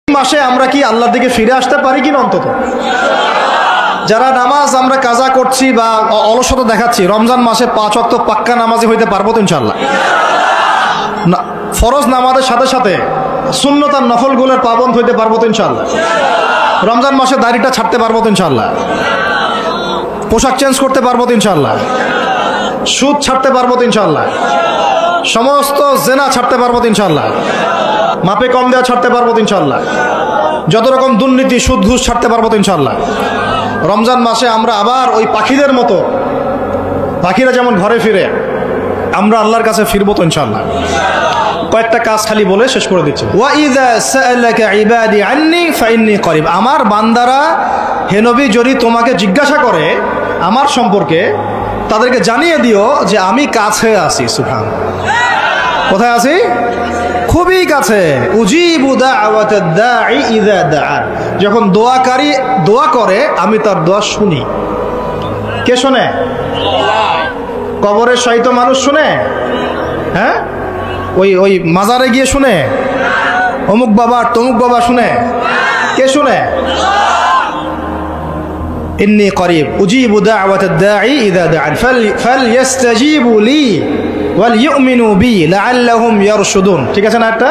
মাসে আমরা কি আল্লাহর দিকে ফিরে আসতে পারি কিনা? অন্তত যারা নামাজ আমরা কাজা করছি বা অলসতা দেখাচ্ছি, রমজান মাসে 5 ওয়াক্ত পাক্কা নামাজি হইতে পারবো তো ইনশাআল্লাহ? ফরজ নামাজের সাথে সাথে সুন্নত আর নফলগুলোর পাবন্দ হইতে পারবো তো ইনশাআল্লাহ? রমজান মাসে দাড়িটা ছাড়তে পারবো তো ইনশাআল্লাহ? পোশাক চেঞ্জ করতে পারবো তো ইনশাআল্লাহ? সুদ ছাড়তে পারবো তো ইনশাআল্লাহ? সমস্ত জেনা ছাড়তে পারবো তো ইনশাআল্লাহ? মাপে কম দেওয়া ছাড়তে পারবো তো ইনশাআল্লাহ? যত রকম দুর্নীতি সুদ ঘুষ ছাড়তে পারবো তো ইনশাআল্লাহ? রমজান মাসে আমরা আবার ওই পাখিদের মতো, পাখিরা যেমন ঘরে ফিরে, আমরা আল্লাহর কাছে ফিরবো তো ইনশাআল্লাহ? কয়েকটা কাজ খালি বলে শেষ করে দিচ্ছি। ওয়া ইযা সাআলাকা ইবাদি আন্নী ফাইন্নী করিব, আমার বান্দারা হে নবী যদি তোমাকে জিজ্ঞাসা করে আমার সম্পর্কে, তাদেরকে জানিয়ে দিও যে আমি কাছে আছি। সুবহানাল্লাহ, কোথায় আছি? খুবই কাছে। উজিবু দাওয়াতাদ দাঈ ইযা দাআন, যখন দোয়াকারী দোয়া করে আমি তার দোয়া শুনি। কে শুনে? কবরে শায়িত মানুষ শুনে? হ্যাঁ, ওই মাজারে গিয়ে শুনে? অমুক বাবা তমুক বাবা শুনে? কে শুনে? ইন্নী করিব উজিবু দাওয়াতাদ দাঈ ইযা দাআন ফালইস্তাজিবু লি ওয়াল ইউমিনু বি লাআল্লাহুম ইয়ারশুদুন। ঠিক আছে না? একটা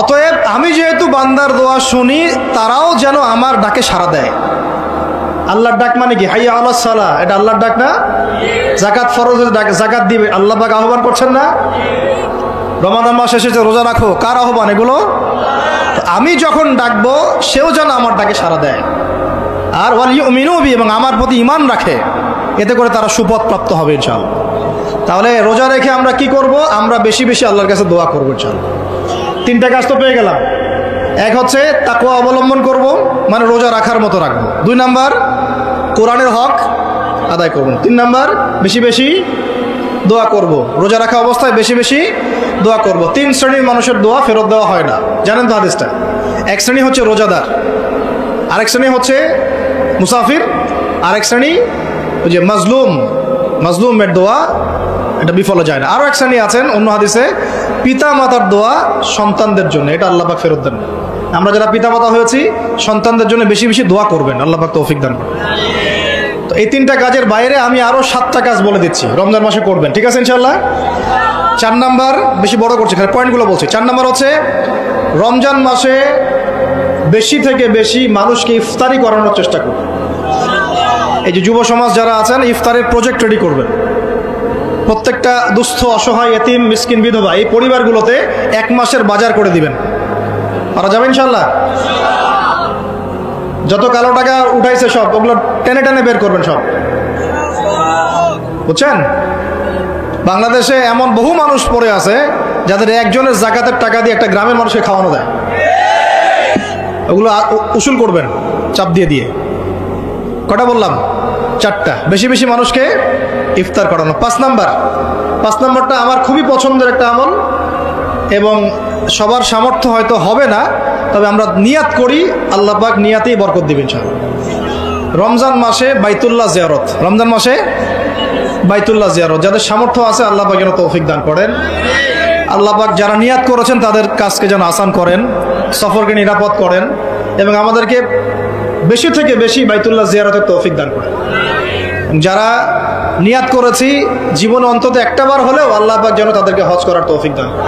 অতএব আমি যেহেতু বান্দার দোয়া শুনি, তারাও যেন আমার ডাকে সাড়া দেয়। আল্লাহর ডাক মানে কি? হাইয়া আলাস সালাহ, এটা আল্লাহর ডাক না? যাকাত ফরজের ডাক, যাকাত দিবে, আল্লাহ পাক আহ্বান করছেন না? রমাদান মাস এসেছে, রোজা রাখো, কার আহ্বান এগুলো? আমি যখন ডাকবো সেও যেন আমার ডাকে সাড়া দেয়। আর ওয়াল ইউমিনু বি, এবং আমার প্রতি ঈমান রাখে, এতে করে তারা সুপথ প্রাপ্ত হবে ইনশাআল্লাহ। তাহলে রোজা রেখে আমরা কি করব? আমরা বেশি বেশি আল্লাহর কাছে দোয়া করবো ইনশাআল্লাহ। 3টা কাজ তো পেয়ে গেলাম। এক হচ্ছে তাকওয়া অবলম্বন করব, মানে রোজা রাখার মতো রাখবো। 2 নাম্বার কোরআনের হক আদায় করব। 3 নাম্বার বেশি বেশি দোয়া করব, রোজা রাখা অবস্থায় বেশি বেশি দোয়া করব। 3 শ্রেণীর মানুষের দোয়া ফেরত দেওয়া হয় না, জানেন তো হাদিসটা? এক শ্রেণী হচ্ছে রোজাদার, আরেক শ্রেণী হচ্ছে মুসাফির, আরেক শ্রেণী ওই যে মাজলুমের দোয়া, এটা বিফলে যায় না। আরো এক শ্রেণী আছেন অন্য হাদিসে, পিতা মাতার দোয়া সন্তানদের জন্য, এটা আল্লাহ পাক ফেরত দেন। আমরা যারা পিতা মাতা হয়েছি, সন্তানদের জন্য বেশি বেশি দোয়া করবেন, আল্লাহ পাক তৌফিক দান করেন। তো এই 3টা কাজের বাইরে আমি আরো 7টা কাজ বলে দিচ্ছি, রমজান মাসে করবেন। ঠিক আছে ইনশাআল্লাহ? 4 নাম্বার, বেশি বড় করছি, পয়েন্টগুলো বলছি। 4 নাম্বার হচ্ছে রমজান মাসে বেশি থেকে বেশি মানুষকে ইফতারি করানোর চেষ্টা করবেন। এই যে যুব সমাজ যারা আছেন, ইফতারের প্রজেক্ট রেডি করবেন। প্রত্যেকটা দুস্থ অসহায় এতিম মিসকিন বিধবা এই পরিবারগুলোতে 1 মাসের বাজার করে দিবেন। পারা যাবে ইনশাআল্লাহ? যত কালো টাকা উঠাইছে সব, ওগুলো টেনে টেনে বের করবেন সব, বুঝছেন? বাংলাদেশে এমন বহু মানুষ পড়ে আছে যাদের একজনের যাকাতের টাকা দিয়ে একটা গ্রামের মানুষকে খাওয়ানো যায়। ওগুলো উসুল করবেন চাপ দিয়ে দিয়ে। কটা বললাম? 4টা। বেশি বেশি মানুষকে ইফতার করানো। 5 নাম্বারটা আমার খুবই পছন্দের একটা আমল, এবং সবার সামর্থ্য হয়তো হবে না, তবে আমরা নিয়াত করি, আল্লাহ পাক নিয়াতেই বরকত দিবেন ইনশাআল্লাহ। রমজান মাসে বাইতুল্লাহ জিয়ারত, রমজান মাসে বাইতুল্লাহ জিয়ারত, যাদের সামর্থ্য আছে আল্লাহ পাক যেন তৌফিক দান করেন। আল্লাহ পাক যারা নিয়াত করেছেন তাদের কাজকে যেন আসান করেন, সফরকে নিরাপদ করেন, এবং আমাদেরকে বেশি থেকে বেশি বাইতুল্লাহ জিয়ারতের তৌফিক দান করেন। যারা নিয়াত করেছি জীবনে অন্তত একটাবার হলেও আল্লাহ পাক যেন তাদেরকে হজ করার তৌফিক দান করেন।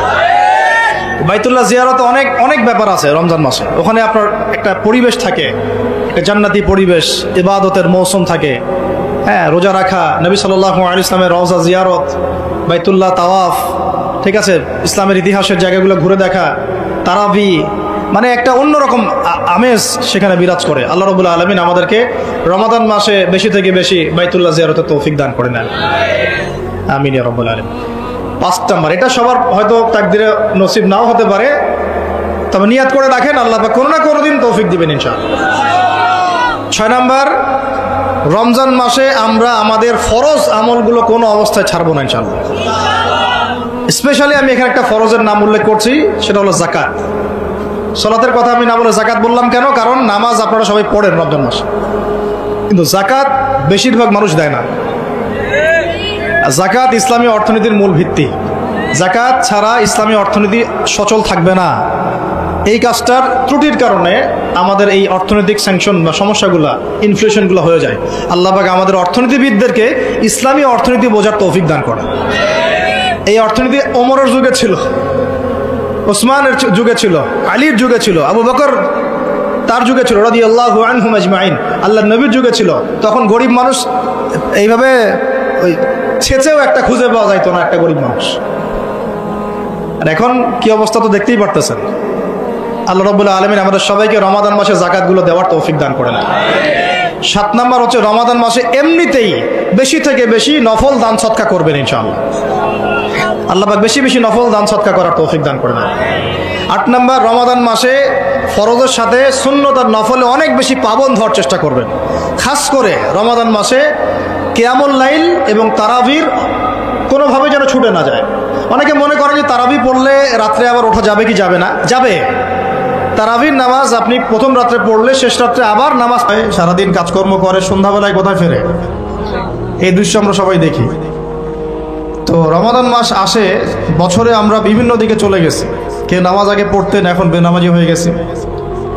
বাইতুল্লাহ জিয়ারতে অনেক অনেক ব্যাপার আছে রমজান মাসে। ওখানে আপনার একটা পরিবেশ থাকে, একটা জান্নাতি পরিবেশ, ইবাদতের মৌসুম থাকে। হ্যাঁ, রোজা রাখা, নবী সাল্লাল্লাহু আলাইহি ওয়াসাল্লামের রওজা জিয়ারত, বাইতুল্লাহ তাওয়াফ, ঠিক আছে, ইসলামের ইতিহাসের জায়গাগুলো ঘুরে দেখা, তারাবি, মানে একটা অন্যরকম আমেজ সেখানে বিরাজ করে। আল্লাহ রাব্বুল আলামিন আমাদেরকে রমাদান মাসে বেশি থেকে বেশি বাইতুল্লাহ জিয়ারতের তৌফিক দান করে নেন, আমিন ইয়া রাব্বুল আলামিন। 5 নাম্বার, এটা সবার হয়তো তাকদিরে নসিব নাও হতে পারে, তবে নিয়াত করে রাখেন, আল্লাহ পাক কোনো না কোনো দিন তৌফিক দিবেন ইনশাআল্লাহ। 6 নাম্বার, রমজান মাসে আমরা আমাদের ফরজ আমলগুলো কোনো অবস্থায় ছাড়বো না ইনশাআল্লাহ। স্পেশালি আমি এখানে একটা ফরজের নাম উল্লেখ করছি, সেটা হলো যাকাত। সালাতের কথা আমি না বলে যাকাত বললাম কেন? কারণ নামাজ আপনারা সবাই পড়েন রমজান মাসে, কিন্তু যাকাত বেশিরভাগ মানুষ দেয় না। যাকাত ইসলামী অর্থনীতির মূল ভিত্তি। যাকাত ছাড়া ইসলামী অর্থনীতি সচল থাকবে না। এই কাজটার ত্রুটির কারণে আমাদের এই অর্থনৈতিক স্যাংশন বা সমস্যাগুলো, ইনফ্লেশনগুলো হয়ে যায়। আল্লাহ পাক আমাদের অর্থনীতিবিদদেরকে ইসলামী অর্থনীতি বোঝার তৌফিক দান করে। এই অর্থনীতি ওমরের যুগে ছিল, ওসমানের যুগে ছিল, আলীর যুগে ছিল, আবু বকর তার যুগে ছিল, রাদিয়াল্লাহু আনহুম আজমাইন, আল্লাহর নবীর যুগে ছিল। তখন গরিব মানুষ এইভাবে ওই ছেঁচেও একটা খুঁজে পাওয়া যাইতো না, একটা গরিব মানুষ। আর এখন কি অবস্থা তো দেখতেই পারতেছেন। আল্লাহ রাব্বুল আলামিন আমাদের সবাইকে রমাদান মাসে যাকাতগুলো দেওয়ার তৌফিক দান করে না। 7 নাম্বার হচ্ছে রমাদান মাসে এমনিতেই বেশি থেকে বেশি নফল দান সদকা করবেন ইনশাআল্লাহ। আল্লাহ পাক বেশি বেশি নফল দান সদকা করার তৌফিক দান করে না। 8 নাম্বার, রমাদান মাসে ফরজের সাথে সুন্নত আর নফলে অনেক বেশি পাবন হওয়ার চেষ্টা করবেন। খাস করে রমাদান মাসে কিয়ামুল লাইল এবং তারাবির কোনোভাবে যেন ছুটে না যায়। অনেকে মনে করেন যে তারাবি পড়লে রাত্রে আবার ওঠা যাবে কি যাবে না, যাবে। তারাবির নামাজ আপনি প্রথম রাত্রে পড়লে শেষ রাত্রে আবার নামাজ, সারাদিন কাজকর্ম করে সন্ধ্যাবেলায় কোথায় ফেরে, এই দৃশ্য আমরা সবাই দেখি। তো রমাদান মাস আসে, বছরে আমরা বিভিন্ন দিকে চলে গেছি। কেউ নামাজ আগে পড়তেন, এখন বেনামাজি হয়ে গেছে।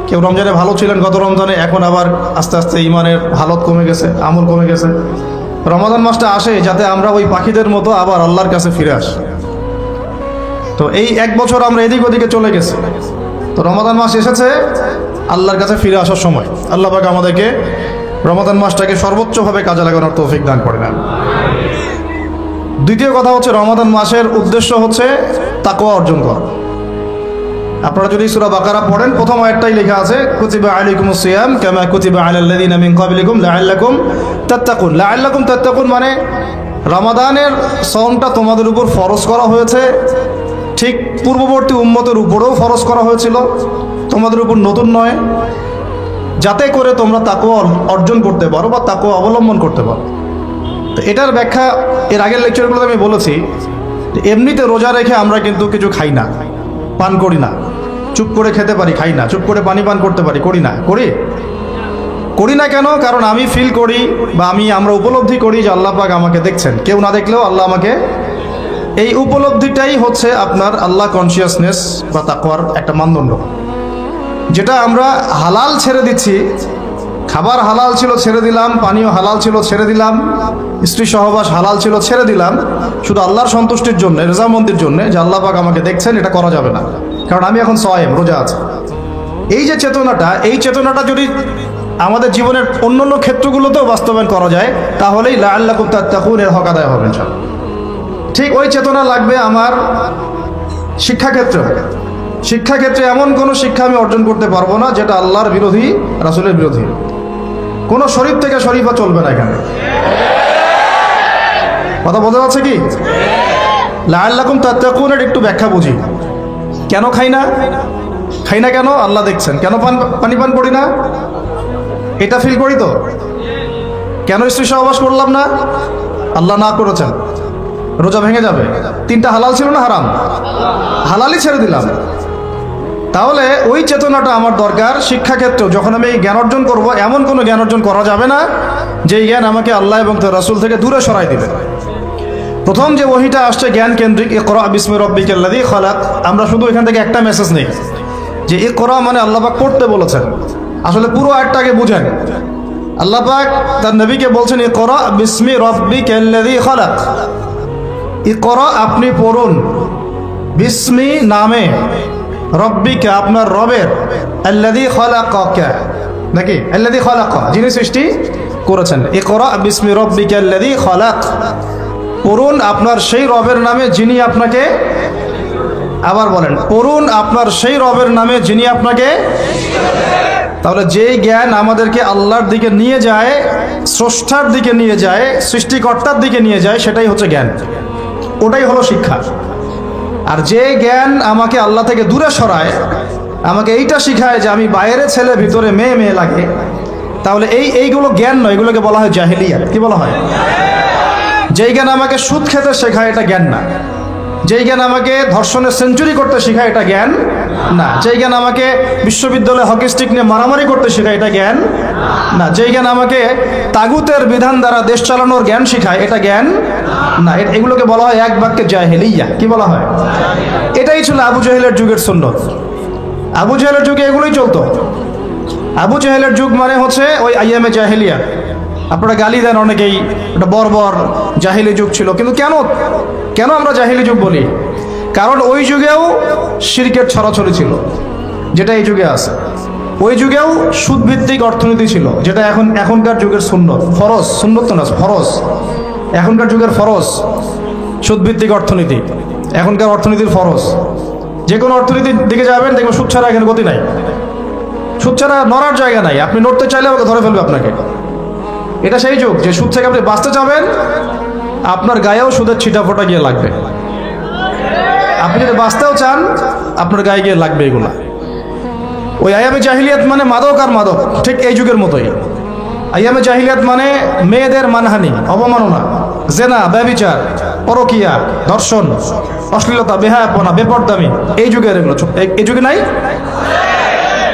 কেউ রমজানে ভালো ছিলেন গত রমজানে, এখন আবার আস্তে আস্তে ইমানের হালত কমে গেছে, আমল কমে গেছে। রমাদান মাসটা আসে যাতে আমরা ওই পাখিদের মতো আবার আল্লাহর কাছে ফিরে আসি। তো এই 1 বছর আমরা এদিক ওদিকে চলে গেছি। তো রমাদান মাস এসেছে আল্লাহর কাছে ফিরে আসার সময়। আল্লাহ পাক আমাদেরকে রমাদান মাসটাকে সর্বোচ্চভাবে কাজে লাগানোর তৌফিক দান করে না। দ্বিতীয় কথা হচ্ছে, রমাদান মাসের উদ্দেশ্য হচ্ছে তাকওয়া অর্জন করা। আপনারা যদি সূরা বাকারা পড়েন, প্রথম আয়াতটাই লেখা আছে কুতিবা আলাইকুমুস সিয়াম কামা কুতিবা আলাল লাযিনা মিন ক্বাবলিকুম লাআল্লাকুম তাত্তাকুন। লাআল্লাকুম তাত্তাকুন মানে রমাদানের সওমটা তোমাদের উপর ফরজ করা হয়েছে, ঠিক পূর্ববর্তী উম্মতের উপরেও ফরজ করা হয়েছিল, তোমাদের উপর নতুন নয়, যাতে করে তোমরা তাকওয়া অর্জন করতে পারো বা তাকওয়া অবলম্বন করতে পারো। তো এটার ব্যাখ্যা এর আগের লেকচারগুলোতে আমি বলেছি। এমনিতে রোজা রেখে আমরা কিন্তু কিছু খাই না, পান করি না, চুপ করে খেতে পারি, খাই না, চুপ করে পানি পান করতে পারি, করি না, করি না কেন? কারণ আমি ফিল করি বা আমরা উপলব্ধি করি যে আল্লাহ পাক আমাকে দেখছেন, কেউ না দেখলেও আল্লাহ আমাকে। এই উপলব্ধিটাই হচ্ছে আপনার আল্লাহ কনসিয়াসনেস বা তাকওয়ার একটা মানদণ্ড। যেটা আমরা হালাল ছেড়ে দিচ্ছি, খাবার হালাল ছিল ছেড়ে দিলাম, পানীয় হালাল ছিল ছেড়ে দিলাম, স্ত্রী সহবাস হালাল ছিল ছেড়ে দিলাম, শুধু আল্লাহর সন্তুষ্টির জন্য, রেজামন্দির জন্য যে আল্লাহ পাক আমাকে দেখছেন, এটা করা যাবে না। কারণ আমি এখন সায়েম, রোজা আছে। এই যে চেতনাটা, এই চেতনাটা যদি আমাদের জীবনের অন্যান্য ক্ষেত্রগুলোতেও বাস্তবায়ন করা যায়, তাহলেই লাআল্লাকুম তাত্তাকুন এর হক আদায় হবে ইনশাআল্লাহ। ঠিক ওই চেতনা লাগবে আমার শিক্ষাক্ষেত্রে। এমন কোনো শিক্ষা আমি অর্জন করতে পারবো না যেটা আল্লাহর বিরোধী, রাসূলের বিরোধী। কোনো শরীফ থেকে শরীফা চলবে না এখানে। কথা বোঝা যাচ্ছে কি? লাআল্লাকুম তাত্তাকুন এর একটু ব্যাখ্যা বুঝি। কেন খাই না কেন? আল্লাহ দেখছেন। কেন পানি পান করি না? এটা ফিল করি তো। কেন স্ত্রী সহবাস করলাম না? আল্লাহ না করেছেন। রোজা ভেঙে যাবে। 3টা হালাল ছিল না হারাম? হালালই ছেড়ে দিলাম। তাহলে ওই চেতনাটা আমার দরকার শিক্ষাক্ষেত্রেও। যখন আমি এই জ্ঞান অর্জন করবো, এমন কোনো জ্ঞান অর্জন করা যাবে না যেই জ্ঞান আমাকে আল্লাহ এবং তার রাসূল থেকে দূরে সরাই দিবে। প্রথম যে ওহীটা আসছে জ্ঞান কেন্দ্রিক, ইকরা বিসমি রাব্বিকাল্লাযী খালাক, আমরা শুধু এখান থেকে একটা মেসেজ নেই যে ইকরা মানে আল্লাহ পাক পড়তে বলেছেন। আসলে পুরো আয়াতটাকে বুঝেন। আল্লাহ পাক তার নবীকে বলছেন ইকরা বিসমি রাব্বিকাল্লাযী খালাক। ইকরা আপনি পড়ুন, বিসমি নামে, রব্বিকা আপনার রবের, আল্লাযী খালাকাকা নাকি আল্লাযী খালাকা যিনি সৃষ্টি করেছেন। ইকরা বিসমি রাব্বিকাল্লাযী খালাক, পড়ুন আপনার সেই রবের নামে যিনি আপনাকে, আবার বলেন পড়ুন আপনার সেই রবের নামে যিনি আপনাকে। তাহলে যেই জ্ঞান আমাদেরকে আল্লাহর দিকে নিয়ে যায়, স্রষ্টার দিকে নিয়ে যায়, সৃষ্টিকর্তার দিকে নিয়ে যায়, সেটাই হচ্ছে জ্ঞান, ওটাই হলো শিক্ষা। আর যে জ্ঞান আমাকে আল্লাহ থেকে দূরে সরায়, আমাকে এইটা শিখায় যে আমি বাইরে ছেলে ভিতরে মেয়ে লাগে, তাহলে এইগুলো জ্ঞান নয়, এগুলোকে বলা হয় জাহেলিয়াত। কি বলা হয়? যেই জ্ঞান আমাকে সুদ খেতে শেখায় এটা জ্ঞান না। যেই জ্ঞান আমাকে ধর্ষণের সেঞ্চুরি করতে শেখায় এটা জ্ঞান না। যেই জ্ঞান আমাকে বিশ্ববিদ্যালয়ে হকি স্টিক নিয়ে মারামারি করতে শেখায় এটা জ্ঞান না। যেই জ্ঞান আমাকে তাগুতের বিধান দ্বারা দেশ চালানোর জ্ঞান শেখায় এটা জ্ঞান না। এগুলোকে বলা হয় এক বাক্যে জাহেলিয়া। কি বলা হয়? এটাই ছিল আবু জাহেলের যুগের সুন্নত। আবু জাহেলের যুগে এগুলোই চলতো। আবু জাহেলের যুগ মানে হচ্ছে ওই আইয়ামে জাহেলিয়া। আপনারা গালি দেন অনেকেই, এটা বর্বর জাহিলি যুগ ছিল। কিন্তু কেন আমরা জাহিলি যুগ বলি? কারণ ওই যুগেও শিরকের ছড়াছড়ি ছিল, যেটা এই যুগে আছে। ওই যুগেও সুদভিত্তিক অর্থনীতি ছিল, যেটা এখনকার যুগের সুন্নত, ফরজ, সুন্নত না ফরজ, এখনকার যুগের ফরজ সুদভিত্তিক অর্থনীতি, এখনকার অর্থনীতির ফরজ। যে কোনো অর্থনীতির দিকে যাবেন দেখবেন সুদ ছাড়া এখানে গতি নাই, সুদ ছাড়া নড়ার জায়গা নাই। আপনি নড়তে চাইলে ওকে ধরে ফেলবে আপনাকে। এটা সেই যুগ যে সুদ থেকে আপনি বাঁচতে চাবেন, আপনার গায়েও সুদের ছিটাফোটা গিয়ে লাগবে। আপনি যদি বাঁচতেও চান, আপনার গায়ে গিয়ে লাগবে এগুলা। ওই আয়ামে জাহিলিয়াত মানে মাদক আর মাদক, ঠিক এই যুগের মতোই। আয়ামে জাহিলিয়াত মানে মেয়েদের মানহানি, অবমাননা, জেনা, ব্যভিচার, পরকিয়া, ধর্ষণ, অশ্লীলতা, বেহায়াপনা, বেপরদামি, এই যুগের এগুলো। এই যুগে নাই?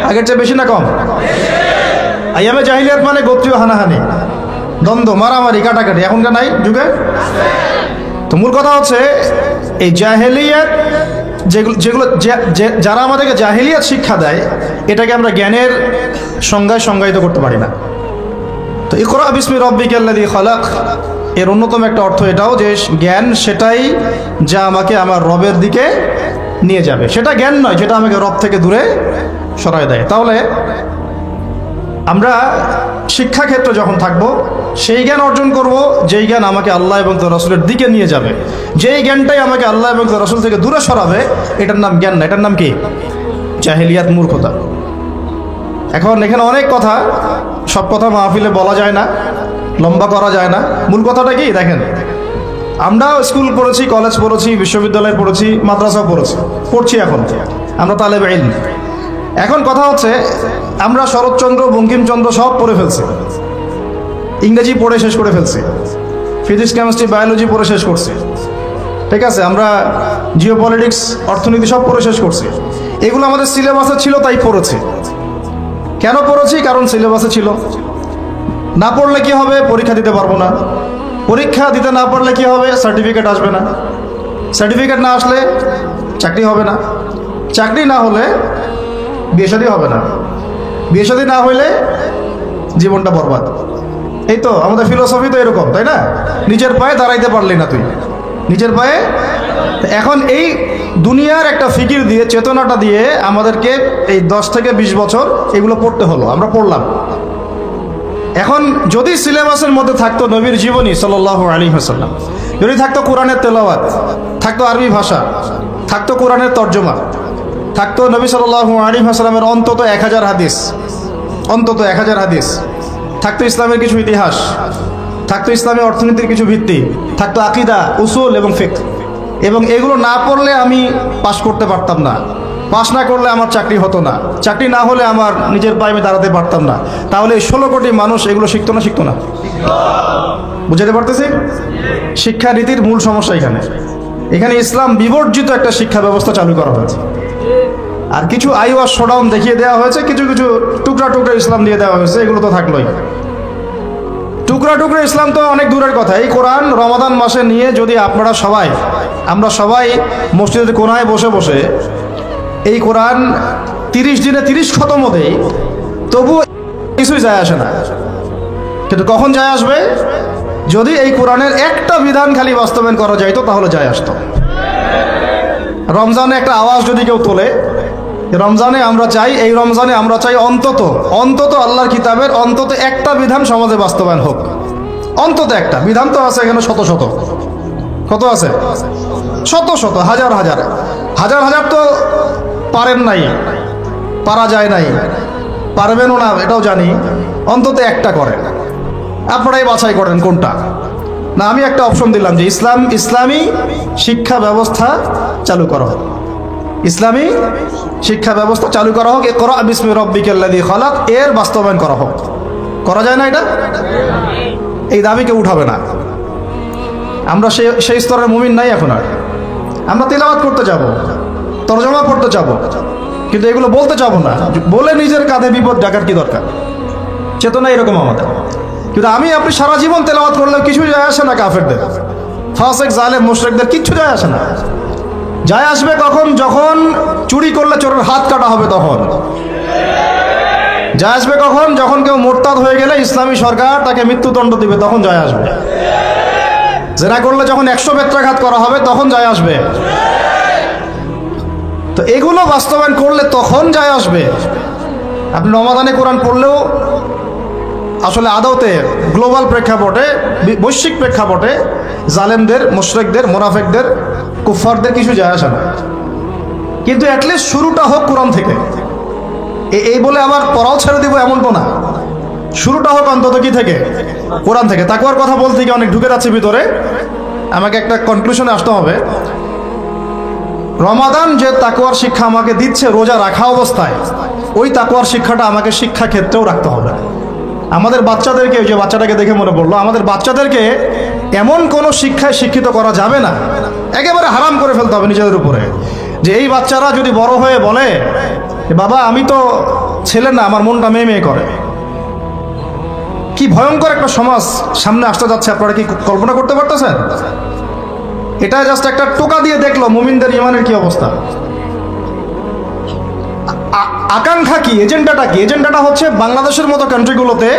আগের চেয়ে বেশি না কম? আয়ামে জাহিলিয়াত মানে গোত্রীয় হানাহানি, দ্বন্দ্ব, মারামারি, কাটাকাটি। এখনকার নাই যুগে? তো মূল কথা হচ্ছে এই জাহেলিয়াত, যেগুলো যারা আমাদেরকে জাহেলিয়াত শিক্ষা দেয়, এটাকে আমরা জ্ঞানের সংজ্ঞায় সংজ্ঞায়িত করতে পারি না। তো ইকরা বিসমি রাব্বিকাল্লাযী খালাক এর অন্যতম একটা অর্থ এটাও যে জ্ঞান সেটাই যা আমাকে আমার রবের দিকে নিয়ে যাবে, সেটা জ্ঞান নয় যেটা আমাকে রব থেকে দূরে সরায় দেয়। তাহলে আমরা শিক্ষাক্ষেত্রে যখন থাকবো, সেই জ্ঞান অর্জন করব যেই জ্ঞান আমাকে আল্লাহ এবং তার রাসূলের দিকে নিয়ে যাবে। যেই জ্ঞানটাই আমাকে আল্লাহ এবং তার রাসূল থেকে দূরে সরাবে, এটার নাম জ্ঞান না, এটার নাম কি? জাহেলিয়াত, মূর্খতা। এখন এখানে অনেক কথা, সব কথা মাহফিলে বলা যায় না, লম্বা করা যায় না। মূল কথাটা কি দেখেন, আমরা স্কুল পড়েছি, কলেজ পড়েছি, বিশ্ববিদ্যালয় পড়েছি, মাদ্রাসা পড়ছি, এখন আমরা তালেবে ইলম। এখন কথা হচ্ছে আমরা শরৎচন্দ্র, বঙ্কিমচন্দ্র সব পড়ে ফেলছি, ইংরেজি পড়ে শেষ করে ফেলছি, ফিজিক্স, কেমিস্ট্রি, বায়োলজি পড়ে শেষ করছি, ঠিক আছে? আমরা জিওপলিটিক্স, অর্থনীতি সব পড়ে শেষ করছি। এগুলো আমাদের সিলেবাসে ছিল তাই পড়েছি। কেন পড়েছি? কারণ সিলেবাসে ছিল। না পড়লে কি হবে? পরীক্ষা দিতে পারবো না। পরীক্ষা দিতে না পারলে কি হবে? সার্টিফিকেট আসবে না। সার্টিফিকেট না আসলে চাকরি হবে না। চাকরি না হলে বিয়ে শাদী হবে না। বিয়ে শাদী না হইলে জীবনটা বরবাদ। এই তো আমাদের ফিলোসফি তো এরকম, তাই না? নিজের পায়ে দাঁড়াইতে পারলি না তুই, নিজের পায়ে। এখন এই দুনিয়ার একটা ফিকির দিয়ে, চেতনাটা দিয়ে আমাদেরকে এই 10 থেকে 20 বছর এগুলো পড়তে হলো, আমরা পড়লাম। এখন যদি সিলেবাসের মধ্যে থাকতো নবীর জীবনী সাল্লাল্লাহু আলাইহি ওয়াসাল্লাম, যদি থাকতো কোরআনের তেলাওয়াত, থাকতো আরবি ভাষা, থাকতো কোরআনের তর্জমা, থাকতো নবী সাল্লাল্লাহু আলাইহি ওয়াসাল্লামের অন্তত 1000 হাদিস, অন্তত 1000 হাদিস, থাকতো ইসলামের কিছু ইতিহাস, থাকতো ইসলামী অর্থনীতির কিছু ভিত্তি, থাকতো আকীদা, উসুল এবং ফিকহ। এবং এগুলো না পড়লে আমি পাশ করতে পারতাম না, পাশ না করলে আমার চাকরি হতো না, চাকরি না হলে আমার নিজের পায়ে আমি দাঁড়াতে পারতাম না। তাহলে 16 কোটি মানুষ এগুলো শিখতো না? শিখতো না। বুঝাতে পারতেছি? শিক্ষানীতির মূল সমস্যা এখানে। এখানে ইসলাম বিবর্জিত একটা শিক্ষা ব্যবস্থা চালু করা হয়েছে, আর কিছু আইওয়াশ শোডাউন দেখিয়ে দেওয়া হয়েছে, কিছু কিছু টুকরা টুকরা ইসলাম দিয়ে দেওয়া হয়েছে। এগুলো তো থাকলোই। টুকরা টুকরা ইসলাম তো অনেক দূরের কথা। এই কোরআন রমাদান মাসে নিয়ে যদি আমরা সবাই মসজিদের কোনায় বসে বসে এই কোরআন 30 দিনে 30 খতম দেই, তবু কিছুই যায় আসে না। কিন্তু কখন যায় আসবে? যদি এই কোরআনের একটা বিধান খালি বাস্তবায়ন করা যাইতো, তাহলে যায় আসতো। রমজানে একটা আওয়াজ যদি কেউ তোলে, রমজানে আমরা চাই, এই রমজানে আমরা চাই অন্তত আল্লাহর কিতাবের অন্তত একটা বিধান সমাজে বাস্তবায়ন হোক। অন্তত একটা বিধান তো আছে এখানে শত শত। কত আছে? শত শত, হাজার হাজার, হাজার হাজার তো পারেন নাই, পারা যায় নাই, পারবেনও না, এটাও জানি। অন্তত একটা করেন, আপনারাই বাছাই করেন কোনটা। না, আমি একটা অপশন দিলাম যে ইসলামী শিক্ষা ব্যবস্থা চালু করা হোক, ইসলামী শিক্ষা ব্যবস্থা চালু করা হোক। ইকরা বিসমি রাব্বিকাল্লাযী খালাক এর বাস্তবায়ন করা হোক। করা যায় না এটা? এই দাবি কেউ উঠাবে না। আমরা সেই স্তরের মুমিন নাই এখন আর। আমরা তিলাওয়াত করতে যাব, তরজমা পড়তে যাব, কিন্তু এগুলো বলতে যাব না। বলে নিজের কাঁধে বিপদ ডাকার কি দরকার? চেতনা এরকম আমাদের। কিন্তু আপনি সারা জীবন তেলাওয়াত করলেও কিছু যায় আসে না কাফেরদের, ফাসিক, জালেম, মুশরিকদের কিচ্ছু যায় আসে না। যায় আসবে কখন? যখন চুরি করলে চোরের হাত কাটা হবে তখন। যায় আসবে কখন? যখন কেউ মোরতাদ হয়ে গেলে ইসলামী সরকার তাকে মৃত্যুদণ্ড দিবে, তখন যায় আসবে। জেনা করলে যখন 100 বেত্রাঘাত করা হবে তখন যায় আসবে। তো এগুলো বাস্তবায়ন করলে তখন যায় আসবে। আপনি রমাদানে কোরআন পড়লেও আসলে আদৌতে গ্লোবাল প্রেক্ষাপটে, বৈশ্বিক প্রেক্ষাপটে জালেমদের, মুশরিকদের, মুনাফিকদের, কুফফারদের কিছু যায় আসে না। কিন্তু অ্যাটলিস্ট শুরুটা হোক কোরআন থেকে। এই বলে আবার পড়াও ছেড়ে দিব এমন তো না, শুরুটা হোক অন্তত কি থেকে? কোরআন থেকে। তাকওয়ার কথা বলতে গিয়ে অনেক ঢুকে যাচ্ছে ভিতরে, আমাকে একটা কনক্লুশনে আসতে হবে। রমাদান যে তাকওয়ার শিক্ষা আমাকে দিচ্ছে রোজা রাখা অবস্থায়, ওই তাকওয়ার শিক্ষাটা আমাকে শিক্ষা ক্ষেত্রেও রাখতে হবে। আমাদের বাচ্চাদেরকে, ওই যে বাচ্চাটাকে দেখে মনে পড়লো, আমাদের বাচ্চাদেরকে এমন কোনো শিক্ষায় শিক্ষিত করা যাবে না, একেবারে হারাম করে ফেলতে হবে নিজেদের উপরে, যে এই বাচ্চারা যদি বড় হয়ে বলে বাবা আমি তো ছেলে না, আমার মনটা মেয়ে মেয়ে করে। কি ভয়ঙ্কর একটা সমাজ সামনে আসতে যাচ্ছে, আপনারা কি কল্পনা করতে পারতেছেন? এটা জাস্ট একটা টোকা দিয়ে দেখলো মুমিনদের ইমানের কি অবস্থা। আকাঙ্ক্ষা কি, এজেন্ডাটা কি? এজেন্ডাটা হচ্ছে বাংলাদেশের মতো কান্ট্রিগুলোতে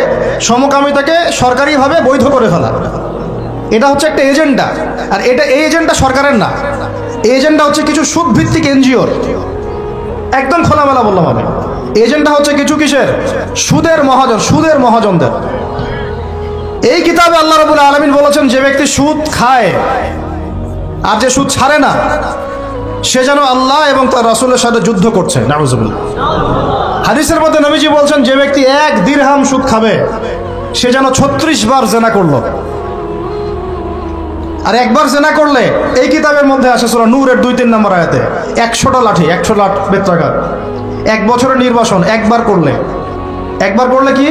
সমকামিতাকে সরকারিভাবে বৈধ করে ফেলা। এটা হচ্ছে একটা এজেন্ডা। আর এটা, এই এজেন্ডা সরকারের না, এই এজেন্ডা হচ্ছে কিছু সুদ ভিত্তিক এনজিওর। একদম খোলামেলা বললাম আমি, এজেন্ডা হচ্ছে কিছু কিসের? সুদের মহাজন, সুদের মহাজনদের। এই কিতাবে আল্লাহ রাব্বুল আলামিন বলেছেন, যে ব্যক্তি সুদ খায় আর যে সুদ ছাড়ে না, সে যেন আল্লাহ এবং তার রাসূলের সাথে যুদ্ধ করছে। নাউযুবিল্লাহ। হাদিসের মধ্যে নবীজি বলছেন, যে ব্যক্তি 1 দিরহাম সুদ খাবে সে যেন 36 বার জেনা করলো। আর একবার জেনা করলে, এই কিতাবের মধ্যে আসে সূরা নূরের 2-3 নম্বর আয়াতে, 100টা লাঠি, 100 লাখ বেত্রাঘাত, 1 বছরের নির্বাসন। একবার করলে, একবার করলে কি?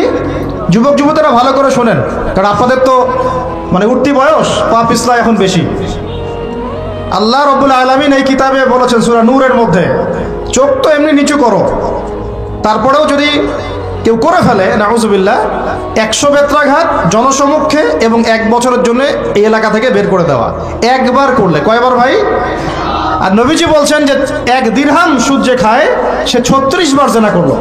যুবক যুবতীরা ভালো করে শোনেন, কারণ আপনাদের তো মানে উঠতি বয়স, পা পিছলা এখন বেশি। আল্লাহ রাব্বুল আলামিন এই কিতাবে বলেছেন সূরা নূরের মধ্যে, চোখ তো এমনি নিচু করো, তারপরেও যদি কেউ করে ফেলে নাউযুবিল্লাহ, 100 বেত্রাঘাত জনসমক্ষে এবং 1 বছরের জন্য এই এলাকা থেকে বের করে দেওয়া। একবার করলে। কয়বার ভাই? আর নবীজি বলছেন যে 1 দিরহাম সুদ যে খায় সে 36 বার জেনা করলো।